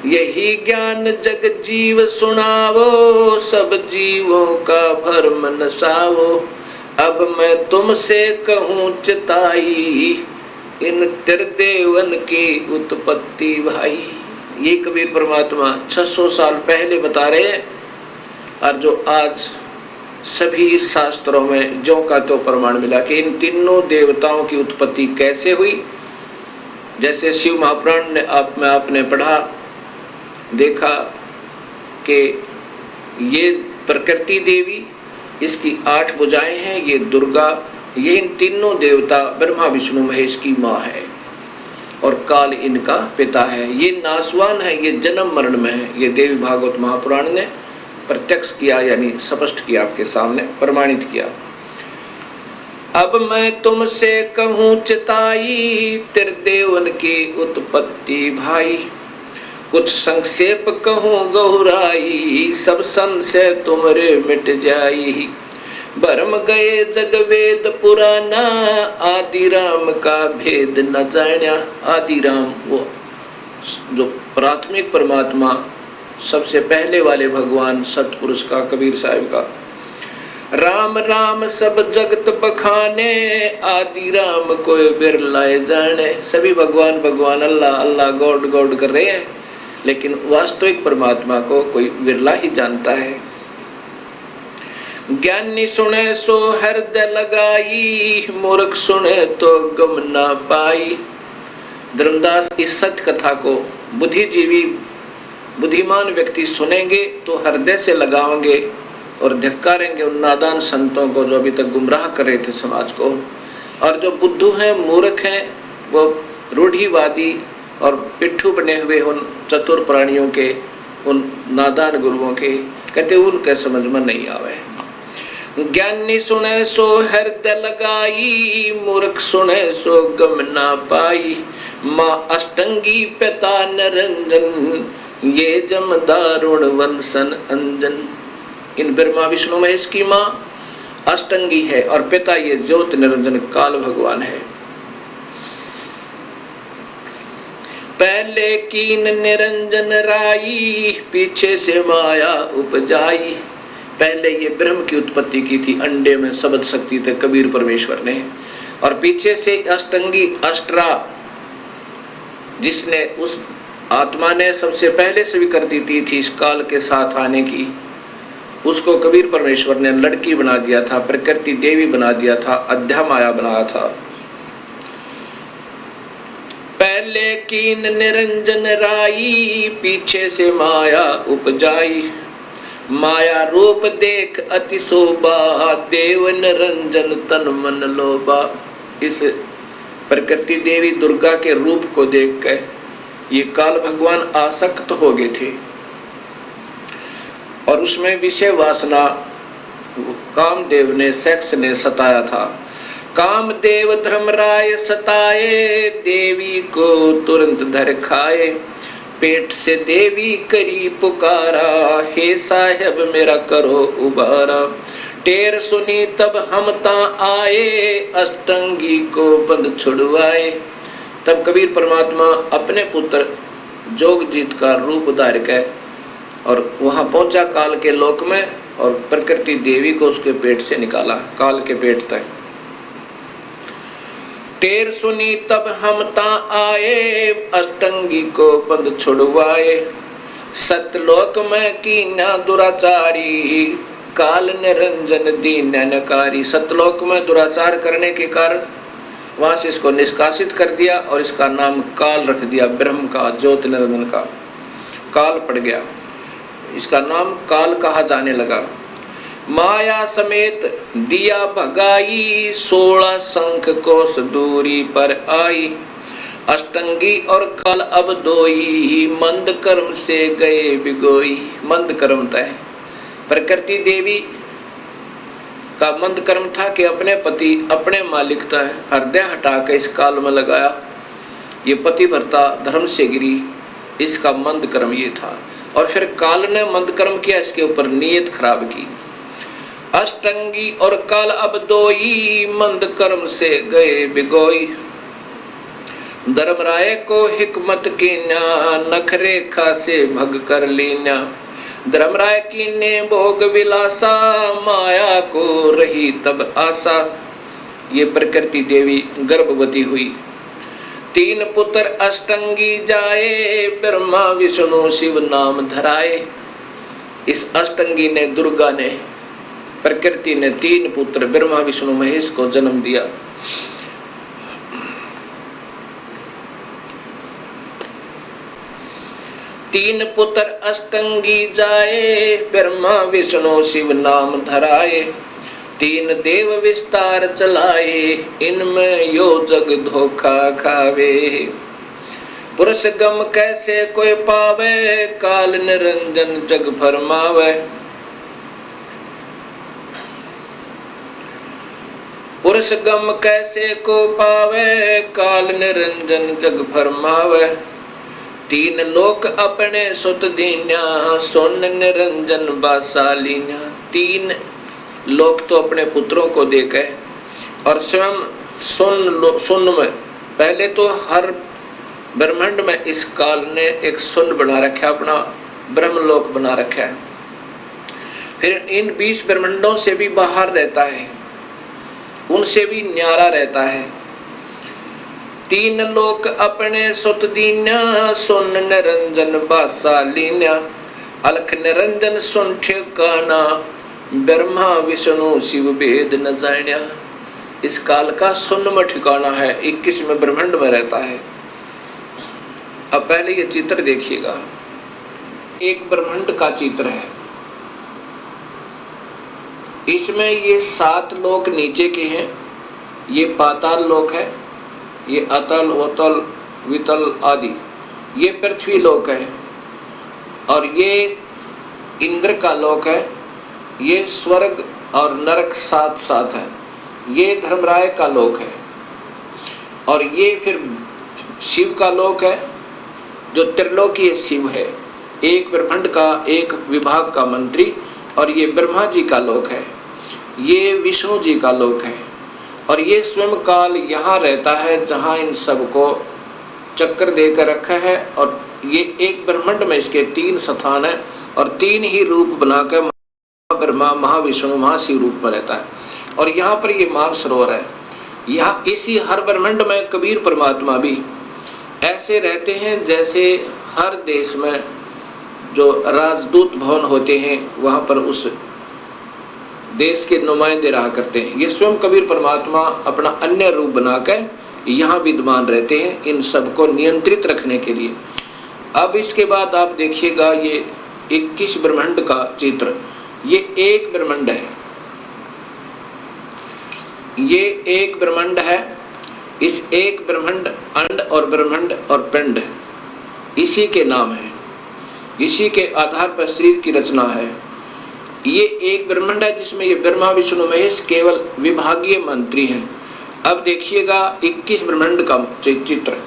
यही ज्ञान जग जीव सुनावो, सब जीवों का भरम नसावो, अब मैं तुमसे कहूँ चिताई, इन त्रिदेवन की उत्पत्ति भाई। ये कबीर परमात्मा 600 साल पहले बता रहे हैं, और जो आज सभी शास्त्रों में ज्यों का तो प्रमाण मिला कि इन तीनों देवताओं की उत्पत्ति कैसे हुई। जैसे शिव महापुराण ने आपने पढ़ा, देखा कि ये प्रकृति देवी, इसकी 8 भुजाएं हैं, ये दुर्गा, ये इन तीनों देवता ब्रह्मा विष्णु महेश की माँ है, और काल इनका पिता है। ये नासवान है, ये जन्म मरण में है। ये देवी भागवत महापुराण ने प्रत्यक्ष किया, यानी स्पष्ट किया, आपके सामने प्रमाणित किया। अब मैं तुमसे कहूँ चिताई, त्रिदेवन की उत्पत्ति भाई। कुछ संक्षेप कहूँ गहुराई, सब संशय तुमरे मिट जाई। भरम गए जग वेद पुराना, आदि राम का भेद न जान्या। आदि राम वो जो प्राथमिक परमात्मा, सबसे पहले वाले भगवान सतपुरुष का, कबीर साहिब का। राम राम सब जगत बखाने, आदि राम कोई बिरलाए जाने। सभी भगवान भगवान, अल्लाह अल्लाह, गॉड गॉड कर रहे हैं, लेकिन वास्तविक परमात्मा को कोई बिरला ही जानता है। ज्ञानी सुने सो हृदय लगाई, मूर्ख सुने तो गम ना पाई। धर्मदास इस सत्य कथा को बुद्धिजीवी बुद्धिमान व्यक्ति सुनेंगे तो हृदय से लगाएंगे और धिक्कारेंगे उन नादान संतों को जो अभी तक गुमराह कर रहे थे समाज को। और जो बुद्धू हैं, मूर्ख हैं, वो रूढ़िवादी और पिट्ठू बने हुए उन चतुर प्राणियों के, उन नादान गुरुओं के, कहते उनके समझ में नहीं आवे। ज्ञानी सुने सो हृदय लगाई, मूर्ख सुने सो गम ना पाई। माँ अष्टंगी पिता निरंजन, ये जम दारुण वंशन अंजन। इन ब्रह्मा विष्णु महेश की माँ अष्टंगी है और पिता ये ज्योत निरंजन काल भगवान है। पहले कीन निरंजन राई, पीछे से माया उपजाई। पहले ये ब्रह्म की उत्पत्ति की थी, अंडे में शब्द शक्ति थे कबीर परमेश्वर ने, और पीछे से अष्टंगी अष्टरा, जिसने उस आत्मा ने सबसे पहले स्वीकृति दी थी इस काल के साथ आने की, उसको कबीर परमेश्वर ने लड़की बना दिया था, प्रकृति देवी बना दिया था, अध्या माया बनाया था। पहले कीन निरंजन राई, पीछे से माया उपजाई। माया रूप देख अति शोभा, देव निरंजन तन मन लोभा। इस प्रकृति देवी दुर्गा के रूप को देख कर ये काल भगवान आसक्त हो गए थे, और उसमें विषय वासना कामदेव ने, सेक्स ने सताया था। कामदेव धर्मराय सताए, देवी को तुरंत धर खाए। पेट से देवी करी पुकारा, हे साहेब मेरा करो उबारा। टेर सुनी तब हम ता आए, अष्टंगी को बंद छुड़वाए। तब कबीर परमात्मा अपने पुत्र जोगजीत का रूप धार के और वहां पहुंचा काल के लोक में, और प्रकृति देवी को उसके पेट से निकाला, काल के पेट तक। टेर सुनी तब हम ता आए, अष्टंगी को बंद छुड़वाए। सतलोक में कीना दुराचारी, काल निरंजन दीन नकारी। सतलोक में दुराचार करने के कारण वहां से इसको निष्कासित कर दिया और इसका नाम काल रख दिया, ब्रह्म का, ज्योत निरंजन का। काल पड़ गया, इसका नाम काल कहा जाने लगा। माया समेत दिया भगाई, 16 शंख कोस दूरी पर आई। अष्टंगी और काल अब दोई, मंद कर्म से गए बिगोई। मंद कर्म तय प्रकृति देवी का मंद कर्म था कि अपने पति, अपने मालिक तय हृदय हटा के इस काल में लगाया। ये पति भरता धर्म से गिरी, इसका मंद कर्म ये था। और फिर काल ने मंद कर्म किया, इसके ऊपर नीयत खराब की। अष्टंगी और काल अब दोई, मंद कर्म से गए बिगोई। धर्मराय को हिकमत कीन्या, नख रेखा से भग कर लीन्या। धर्मराय कीने भोग विलासा, माया को रही तब आशा। ये प्रकृति देवी गर्भवती हुई, 3 पुत्र अष्टंगी जाए, ब्रह्मा विष्णु शिव नाम धराए। इस अष्टंगी ने, दुर्गा ने, प्रकृति ने 3 पुत्र ब्रह्मा विष्णु महेश को जन्म दिया। तीन पुत्र अष्टंगी जाए, ब्रह्मा विष्णु शिव नाम धराए। 3 देव विस्तार चलाए, इनमें यो जग धोखा खावे। पुरुष गम कैसे कोई पावे, काल निरंजन जग फरमावे। पुरुष गम कैसे को पावे, काल निरंजन जग फरमावे। 3 लोक अपने सुत दीन्या, सुन निरंजन बासालीन्या। 3 लोक तो अपने पुत्रों को देके और स्वयं सुन में, पहले तो हर ब्रह्मांड में इस काल ने एक सुन बना रखा, अपना ब्रह्मलोक बना रखा है। फिर इन 20 ब्रह्मांडों से भी बाहर रहता है, उनसे भी न्यारा रहता है। 3 लोक अपने सुत दीन्या, सुन निरंजन बासालीन्या। अलख निरंजन सुन ठिकाना, ब्रह्मा विष्णु शिव भेद न जान्या। इस काल का सुन में ठिकाना है, 21वें ब्रह्मांड में रहता है। अब पहले ये चित्र देखिएगा, एक ब्रह्मांड का चित्र है। इसमें ये 7 लोक नीचे के हैं, ये पाताल लोक है, ये अतल वतल वितल आदि, ये पृथ्वी लोक है, और ये इंद्र का लोक है, ये स्वर्ग और नरक 7 है, ये धर्मराय का लोक है, और ये फिर शिव का लोक है जो त्रिलोकीय शिव है, एक ब्रह्मांड का एक विभाग का मंत्री, और ये ब्रह्मा जी का लोक है, ये विष्णु जी का लोक है, और ये स्वयं काल यहाँ रहता है जहाँ इन सबको चक्कर देकर रखा है। और ये एक ब्रह्मांड में इसके 3 स्थान है और 3 ही रूप बनाकर ब्रह्मा महाविष्णु महाशिव रूप में रहता है। और यहाँ पर ये मानसरोवर है, यहाँ इसी हर ब्रह्मांड में कबीर परमात्मा भी ऐसे रहते हैं जैसे हर देश में जो राजदूत भवन होते हैं वहाँ पर उस देश के नुमाइंदे रहा करते हैं। ये स्वयं कबीर परमात्मा अपना अन्य रूप बनाकर यहाँ विद्यमान रहते हैं इन सबको नियंत्रित रखने के लिए। अब इसके बाद आप देखिएगा ये 21 ब्रह्मांड का चित्र। ये एक ब्रह्मांड है, ये एक ब्रह्मांड है। इस एक ब्रह्मांड अंड और ब्रह्मांड और पिंड इसी के नाम है, इसी के आधार पर शरीर की रचना है। ये एक ब्रह्मांड है जिसमें ये ब्रह्मा विष्णु महेश केवल विभागीय मंत्री हैं। अब देखिएगा 21 ब्रह्मांड का चित्र।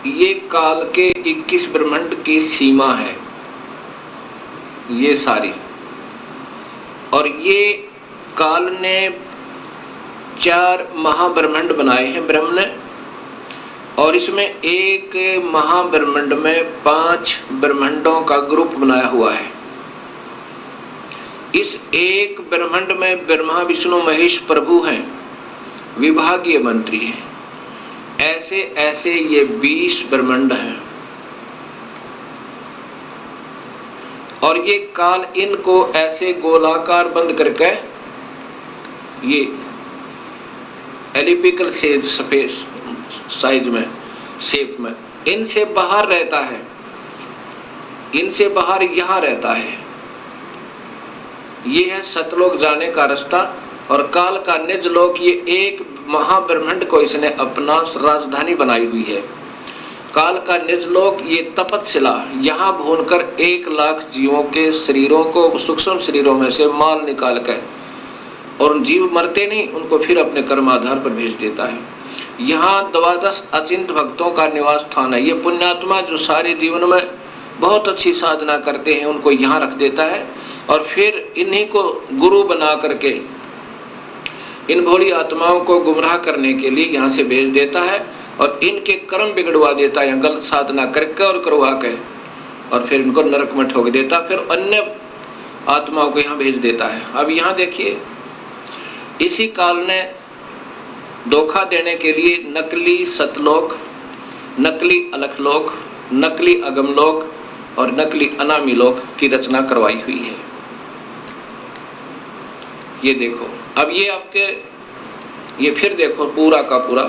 ये काल के 21 ब्रह्मांड की सीमा है ये सारी, और ये काल ने 4 महाब्रह्मांड बनाए हैं ब्रह्म ने, और इसमें एक महाब्रह्मांड में 5 ब्रह्मांडों का ग्रुप बनाया हुआ है। इस एक ब्रह्मांड में ब्रह्मा विष्णु महेश प्रभु हैं, विभागीय मंत्री हैं। ऐसे ऐसे ये 20 ब्रह्मांड हैं, और ये काल इनको ऐसे गोलाकार बंद करके ये एलिपिकल स्पेस साइज में शेप में इनसे बाहर रहता है, इनसे बाहर यहाँ रहता है। ये है सतलोक जाने का रास्ता, और काल का निज लोक ये एक महाब्रह्मांड को इसने अपना राजधानी बनाई हुई है। काल का निज लोक ये तपतशिला, यहाँ भूनकर 1 लाख जीवों के शरीरों को सूक्ष्म शरीरों में से माल निकाल कर, और जीव मरते नहीं उनको फिर अपने कर्म आधार पर भेज देता है। यहाँ 12 अचिंत भक्तों का निवास स्थान है। ये पुण्यात्मा जो सारे जीवन में बहुत अच्छी साधना करते हैं उनको यहाँ रख देता है और फिर इन्हीं को गुरु बना करके इन भोली आत्माओं को गुमराह करने के लिए यहाँ से भेज देता है और इनके कर्म बिगड़वा देता है, गलत साधना करके और करवा के, और फिर इनको नरक में ठोक देता, फिर अन्य आत्माओं को यहाँ भेज देता है। अब यहाँ देखिए, इसी काल ने धोखा देने के लिए नकली सतलोक, नकली अलखलोक, नकली अगमलोक और नकली अनामी लोक की रचना करवाई हुई है। ये देखो, अब ये आपके, ये फिर देखो पूरा का पूरा,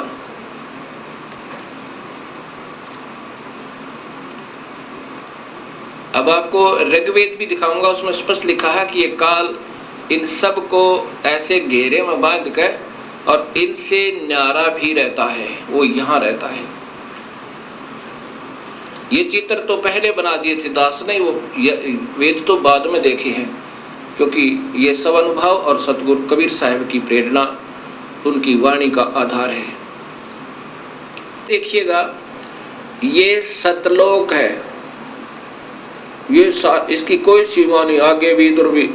अब आपको ऋग्वेद भी दिखाऊंगा, उसमें स्पष्ट लिखा है कि ये काल इन सब को ऐसे घेरे में बांध कर और इनसे न्यारा भी रहता है, वो यहाँ रहता है। ये चित्र तो पहले बना दिए थे दास ने, वो वेद तो बाद में देखे हैं, क्योंकि ये सब अनुभव और सतगुरु कबीर साहब की प्रेरणा उनकी वाणी का आधार है। देखिएगा, ये सतलोक है, ये इसकी कोई सीमा नहीं, आगे भी इधर भी,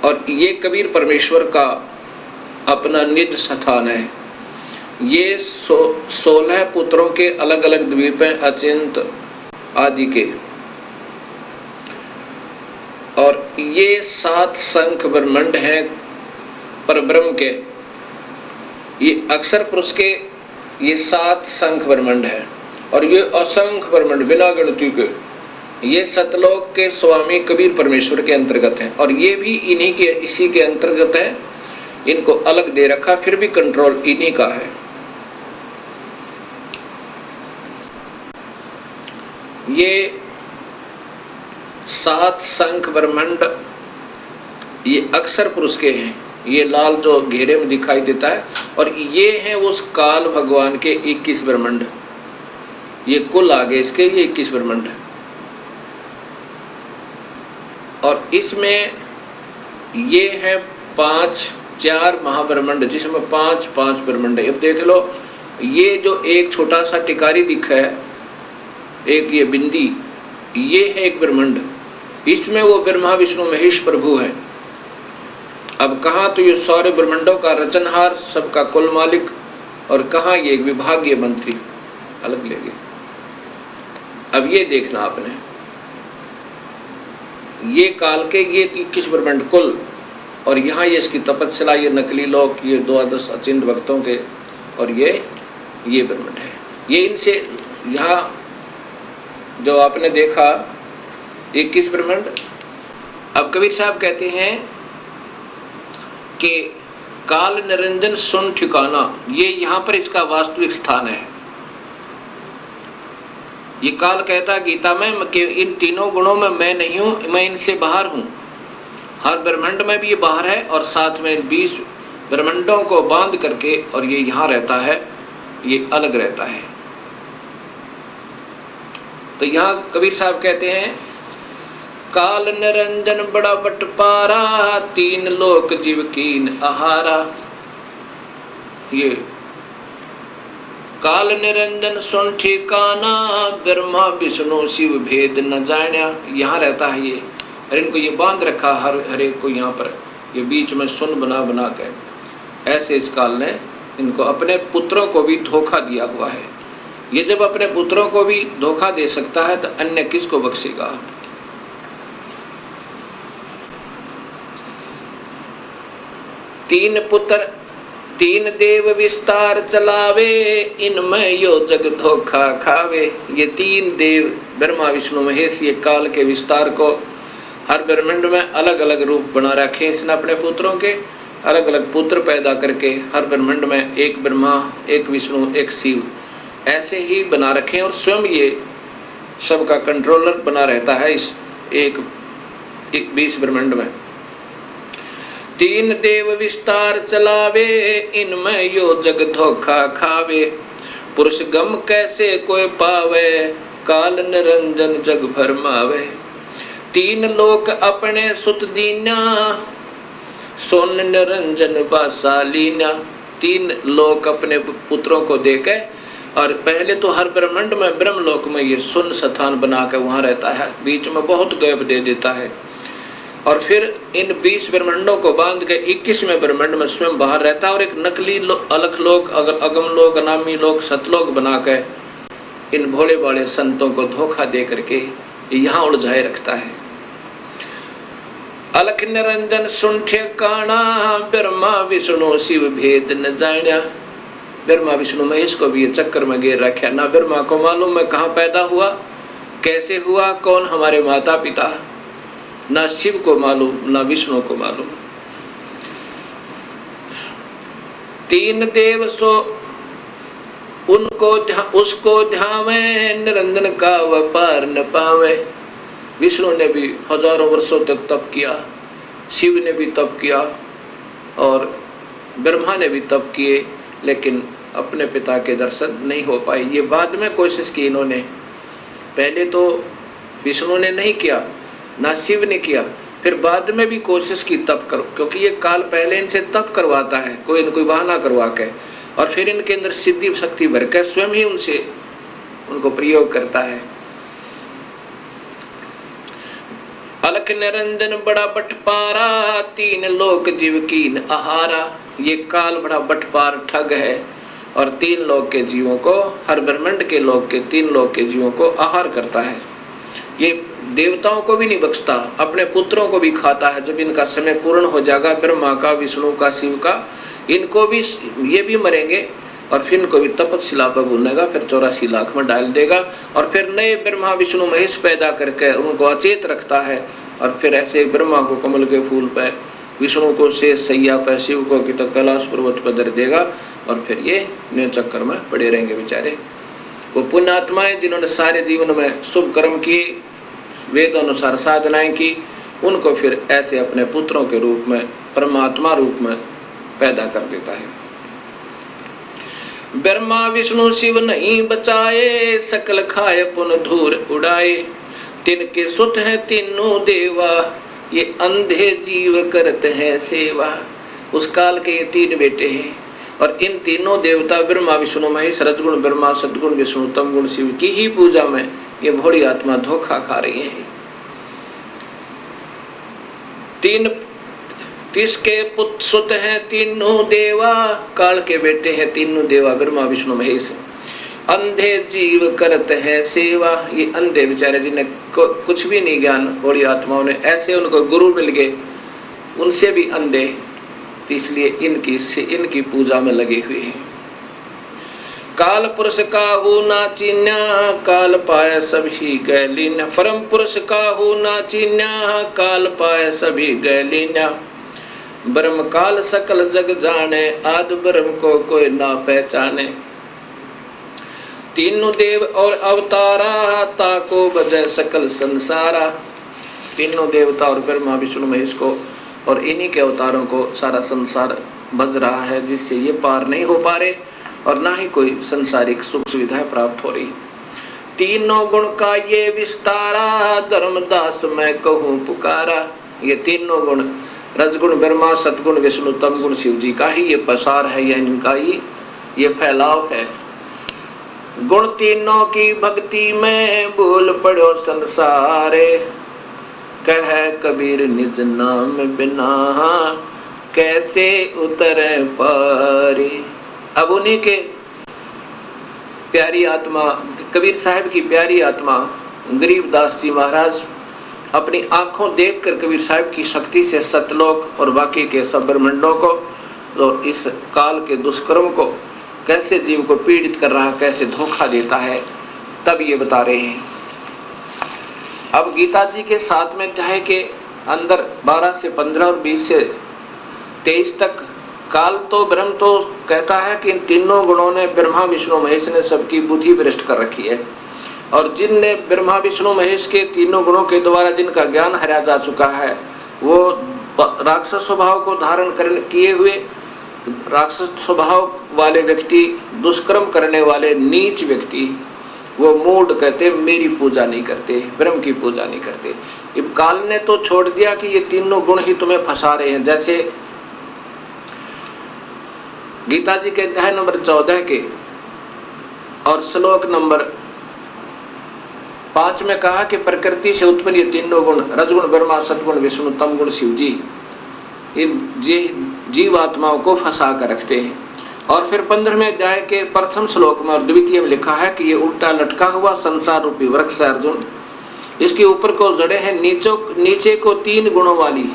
और ये कबीर परमेश्वर का अपना निज स्थान है। ये 16 पुत्रों के अलग अलग द्वीपें अचिंत आदि के, और ये 7 शंख ब्रह्मांड हैं परब्रह्म के, ये अक्षर पुरुष के ये 7 शंख ब्रह्मांड है, और ये असंख्य ब्रह्मांड बिना गिनती के, ये सतलोक के स्वामी कबीर परमेश्वर के अंतर्गत हैं, और ये भी इन्हीं के, इसी के अंतर्गत है। इनको अलग दे रखा, फिर भी कंट्रोल इन्हीं का है। ये 7 शंख ब्रह्मांड ये अक्षर पुरुष के हैं, ये लाल जो घेरे में दिखाई देता है, और ये हैं उस काल भगवान के 21 ब्रह्मांड, ये कुल आगे इसके ये 21 ब्रह्मांड है। और इसमें ये है 4 महाब्रह्मांड, जिसमें 5 ब्रह्मांड है। अब देख लो, ये जो एक छोटा सा टिकारी दिखा है, एक ये बिंदी, ये है एक ब्रह्मांड, इसमें वो ब्रह्मा विष्णु महेश प्रभु हैं। अब कहाँ तो ये सारे ब्रह्मांडों का रचनहार, सबका कुल मालिक, और कहाँ ये एक विभागीय मंत्री अलग ले गए। अब ये देखना आपने, ये काल के ये 21 ब्रह्मांड कुल, और यहाँ ये इसकी तपस्या, ये नकली लोक, ये 12 अचिंत भक्तों के, और ये ब्रह्मांड है। ये इनसे यहाँ जो आपने देखा 21 ब्रह्मांड। अब कबीर साहब कहते हैं कि काल निरंजन सुन ठिकाना, ये यहाँ पर इसका वास्तविक स्थान है। ये काल कहता गीता में कि इन तीनों गुणों में मैं नहीं हूं, मैं इनसे बाहर हूं। हर ब्रह्मांड में भी ये बाहर है, और साथ में 20 ब्रह्मांडों को बांध करके, और ये यहाँ रहता है, ये अलग रहता है। तो यहाँ कबीर साहब कहते हैं, काल निरंजन बड़ा बटपारा, 3 लोक जीव कीन आहारा। ये काल निरंजन सुन ठिकाना, ब्रह्मा विष्णु शिव भेद न जान्या। यहाँ रहता है ये, और इनको ये बांध रखा हर एक को यहाँ पर, ये बीच में सुन बना बना के। ऐसे इस काल ने इनको अपने पुत्रों को भी धोखा दिया हुआ है। ये जब अपने पुत्रों को भी धोखा दे सकता है तो अन्य किसको बख्शेगा। तीन पुत्र 3 देव विस्तार चलावे, इनमें यो जग धोखा खावे। ये 3 देव ब्रह्मा विष्णु महेश, ये काल के विस्तार को हर ब्रह्मांड में अलग अलग रूप बना रखे इसने अपने पुत्रों के, अलग अलग पुत्र पैदा करके हर ब्रह्मांड में एक ब्रह्मा, एक विष्णु, एक शिव, ऐसे ही बना रखे। और स्वयं ये सबका कंट्रोलर बना रहता है इस एक 20 ब्रह्मांड में। 3 देव विस्तार चलावे, इनमें यो जग धोखा खावे। पुरुष गम कैसे कोई पावे, काल निरंजन जग भरमावे। 3 लोक अपने सुत दीना, सोन निरंजन बासालीना। 3 लोक अपने पुत्रों को देके और पहले तो हर ब्रह्मांड में ब्रह्मलोक में ये शून्य स्थान बना कर वहाँ रहता है, बीच में बहुत गैप दे देता है। और फिर इन 20 ब्रह्मांडों को बांध के 21वें ब्रह्मांड में स्वयं बाहर रहता है और एक नकली अलग लोक, अगम लोक, अनामी लोक, सतलोक बना के इन भोले भाले संतों को धोखा दे करके यहाँ उलझाए रखता है। अलख निरंजन सुन ठेकाना, ब्रह्मा विष्णु शिव भेद न जाना। ब्रह्मा विष्णु महेश को भी ये चक्कर में घेर रखा, ना ब्रह्मा को मालूम मैं कहाँ पैदा हुआ, कैसे हुआ, कौन हमारे माता पिता, ना शिव को मालूम, ना विष्णु को मालूम। तीन देव सो उनको उसको ध्यावे, निरंजन का व्यापार न पावे। विष्णु ने भी हजारों वर्षों तक तप किया, शिव ने भी तप किया और ब्रह्मा ने भी तप किए, लेकिन अपने पिता के दर्शन नहीं हो पाए। ये बाद में कोशिश की इन्होंने, पहले तो विष्णु ने नहीं किया, ना शिव ने किया, फिर बाद में भी कोशिश की तप करो, क्योंकि ये काल पहले इनसे तप करवाता है कोई न कोई बहाना करवा के, और फिर इनके अंदर सिद्धि शक्ति भर कर स्वयं ही उनसे उनको प्रयोग करता है। अलख निरंजन बड़ा बटपारा, तीन लोक जीव कीन आहारा। ये काल बड़ा बटपार ठग है और 3 लोक के जीवों को, हर ब्रह्मांड के लोक के 3 लोक के जीवों को आहार करता है। ये देवताओं को भी नहीं बख्शता, अपने पुत्रों को भी खाता है। जब इनका समय पूर्ण हो जाएगा, ब्रह्मा का, विष्णु का, शिव का, इनको भी, ये भी मरेंगे और फिर इनको भी तपस्या पर भूनेगा, फिर 84 लाख में डाल देगा और फिर नए ब्रह्मा विष्णु महेश पैदा करके उनको अचेत रखता है। और फिर ऐसे ब्रह्मा को कमल के फूल पर, विष्णु को शेष सैया पर, शिव को कि तो कैलाश पर्वत पर धर देगा और फिर ये नए चक्कर में पड़े रहेंगे बेचारे। वो पुण्यात्माएं जिन्होंने सारे जीवन में शुभ कर्म किए, वेद अनुसार साधनाएं की, उनको फिर ऐसे अपने पुत्रों के रूप में, परमात्मा रूप में पैदा कर देता है। ब्रह्मा विष्णु शिव नहीं बचाए, सकल खाए पुन धूर उड़ाए। तिनके सुत है तीनों देवा, ये अंधे जीव करते हैं सेवा। उस काल के ये 3 बेटे हैं और इन तीनों देवता ब्रह्मा विष्णु महेश, रजगुण ब्रह्मा, सद्गुण विष्णु, तमगुण शिव की ही पूजा में ये भोली आत्मा धोखा खा रही है। 30 के पुत्र सुत हैं तीनों देवा, काल के बेटे हैं तीनों देवा ब्रह्मा विष्णु महेश। अंधे जीव करते हैं सेवा, ये अंधे बेचारे जिन्हें कुछ भी नहीं ज्ञान, भोली आत्माओं ने ऐसे उनको गुरु मिल गए, उनसे भी अंधे, इसलिए इनकी पूजा में लगे हुए हैं। काल पुरुष काहू ना चीन्या, काल पाए सभी गैलीन्या। परम पुरुष काहू ना चीन्या, काल पाए सभी गैलीन्या। ब्रह्म काल सकल जग जाने, आदि ब्रह्म को कोई ना पहचाने। तीनों देव और अवतारा, ताको बजय सकल संसारा। तीनों देवता और ब्रह्मा विष्णु महेश को और इन्हीं के अवतारों को सारा संसार बज रहा है, जिससे ये पार नहीं हो पा रहे और ना ही कोई संसारिक सुख सुविधाएं प्राप्त हो रही। तीनों गुण का ये विस्तारा, धर्मदास मैं कहूँ पुकारा। ये तीनों गुण, रजगुण ब्रह्मा, सतगुण विष्णु, तमगुण शिव जी का ही ये पसार है, या इनका ही ये फैलाव है। गुण तीनों की भक्ति में बोल पड़ो संसारे, कह कबीर निज नाम बिना कैसे उतरे पारे। अब उन्हीं के प्यारी आत्मा, कबीर साहब की प्यारी आत्मा गरीबदास जी महाराज अपनी आंखों देखकर कबीर साहब की शक्ति से सतलोक और बाकी के सब ब्रह्मांडों को और इस काल के दुष्कर्म को कैसे जीव को पीड़ित कर रहा है, कैसे धोखा देता है, तब ये बता रहे हैं। अब गीता जी के 7वें अध्याय के अंदर 12 से 15 और 20 से 23 तक काल तो ब्रह्म तो कहता है कि इन तीनों गुणों ने, ब्रह्मा विष्णु महेश ने सबकी बुद्धि भ्रष्ट कर रखी है, और जिनने ब्रह्मा विष्णु महेश के तीनों गुणों के द्वारा जिनका ज्ञान हराया जा चुका है, वो राक्षस स्वभाव को धारण करने किए हुए राक्षस स्वभाव वाले व्यक्ति, दुष्कर्म करने वाले नीच व्यक्ति, वो मूढ़ कहते, मेरी पूजा नहीं करते, ब्रह्म की पूजा नहीं करते। अब काल ने तो छोड़ दिया कि ये तीनों गुण ही तुम्हें फंसा रहे हैं। जैसे गीता जी के अध्याय नंबर 14 के और श्लोक नंबर 5 में कहा कि प्रकृति से उत्पन्न ये तीनों गुण, रजगुण ब्रह्मा, सतगुण विष्णु, तम गुण शिव जी, इन जीवात्माओं को फंसा कर रखते हैं। और फिर 15वें अध्याय के प्रथम श्लोक में और द्वितीय में लिखा है कि ये उल्टा लटका हुआ संसार रूपी वृक्ष है अर्जुन, इसके ऊपर को जड़े हैं नीचे को 3 गुणों वाली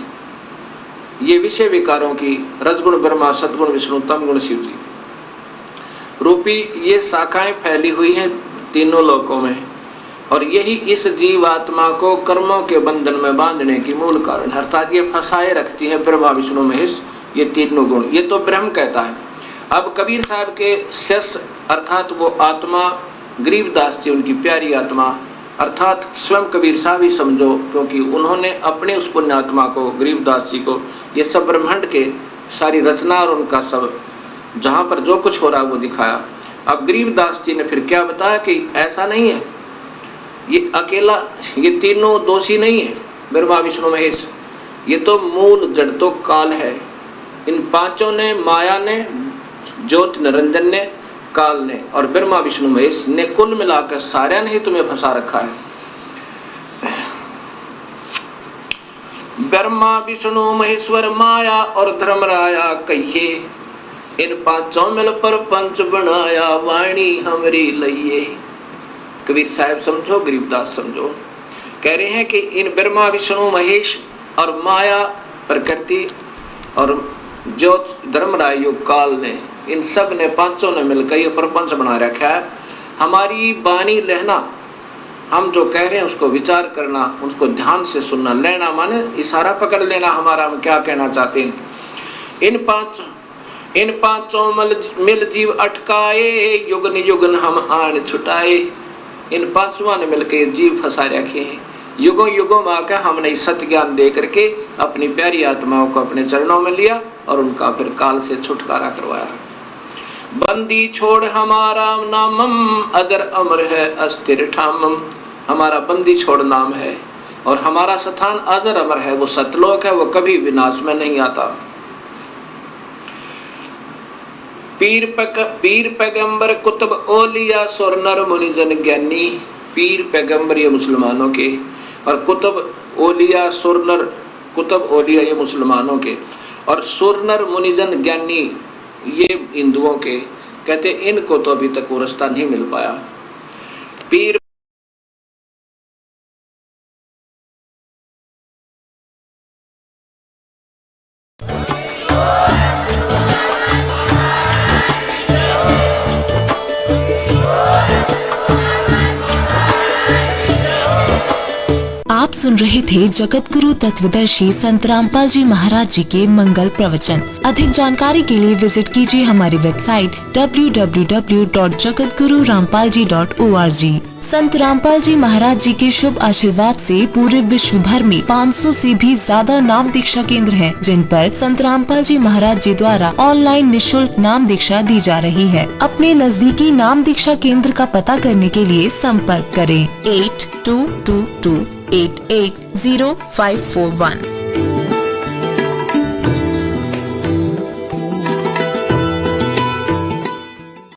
ये विषय विकारों की, रजगुण ब्रह्मा, सतगुण विष्णु, तम गुण शिव जी रूपी ये शाखाएं फैली हुई हैं तीनों लोकों में। और यही इस जीवात्मा को कर्मों के बंधन में बांधने की मूल कारण, अर्थात ये फंसाए रखती है ब्रह्मा विष्णु महेश ये तीनों गुण। ये तो ब्रह्म कहता है। अब कबीर साहब के शेष अर्थात वो आत्मा गरीबदास जी, उनकी प्यारी आत्मा, अर्थात स्वयं कबीर साहब ही समझो, क्योंकि उन्होंने अपने उस पुण्य आत्मा को, गरीबदास जी को, ये सब ब्रह्मांड के सारी रचना और उनका सब जहाँ पर जो कुछ हो रहा है वो दिखाया। अब गरीबदास जी ने फिर क्या बताया कि ऐसा नहीं है, ये अकेला, ये तीनों दोषी नहीं है ब्रह्मा विष्णु महेश, ये तो मूल जड़ तो काल है। इन पांचों ने, माया ने, ज्योति निरंजन ने, काल ने और ब्रह्मा विष्णु महेश ने, कुल मिलाकर सारे ने ही तुम्हें फंसा रखा है। ब्रह्मा विष्णु महेश्वर माया और धर्मराया कहिए, इन पांचों मिल पर पंच बनाया, वाणी हमरी लइए। कबीर साहब समझो, गरीबदास समझो, कह रहे हैं कि इन ब्रह्मा विष्णु महेश और माया प्रकृति और ज्योत धर्मराय योग काल ने, इन सब ने, पांचों ने मिलकर ये प्रपंच बना रखा है। हमारी बानी लेना, हम जो कह रहे हैं उसको विचार करना, उसको ध्यान से सुनना, लेना माने इशारा पकड़ लेना हमारा, हम क्या कहना चाहते हैं। इन पांचों मिल जीव अटकाए, युगन युगन हम आन छुटाए। इन पांचों ने मिलकर जीव फंसा रखे हैं। युगों युगों में आकर हमने सत्य ज्ञान दे करके अपनी प्यारी आत्माओं को अपने चरणों में लिया और उनका फिर काल से छुटकारा करवाया। बंदी छोड़ हमारा नामम, अजर अमर है अस्थिर ठामम। हमारा बंदी छोड़ नाम है और हमारा स्थान अजर अमर है, वो सतलोक है, वो कभी विनाश में नहीं आता। पीर पैगंबर कुतुब ओलिया सुर नर मुनि जन ज्ञानी। पीर पैगंबर ये मुसलमानों के और कुतुब ओलिया सुर नर, कुतुब ओलिया ये मुसलमानों के और सुर नर मुनि जन ज्ञानी ये हिंदुओं के। कहते इनको तो अभी तक वो रास्ता नहीं मिल पाया। पीर आप सुन रहे थे जगत गुरु तत्वदर्शी संत रामपाल जी महाराज जी के मंगल प्रवचन। अधिक जानकारी के लिए विजिट कीजिए हमारी वेबसाइट www.jagatgururampalji.org। संत रामपाल जी महाराज जी के शुभ आशीर्वाद से पूरे विश्व भर में 500 से भी ज्यादा नाम दीक्षा केंद्र हैं, जिन पर संत रामपाल जी महाराज जी द्वारा ऑनलाइन निशुल्क नाम दीक्षा दी जा रही है। अपने नजदीकी नाम दीक्षा केंद्र का पता करने के लिए संपर्क करें 8222880541।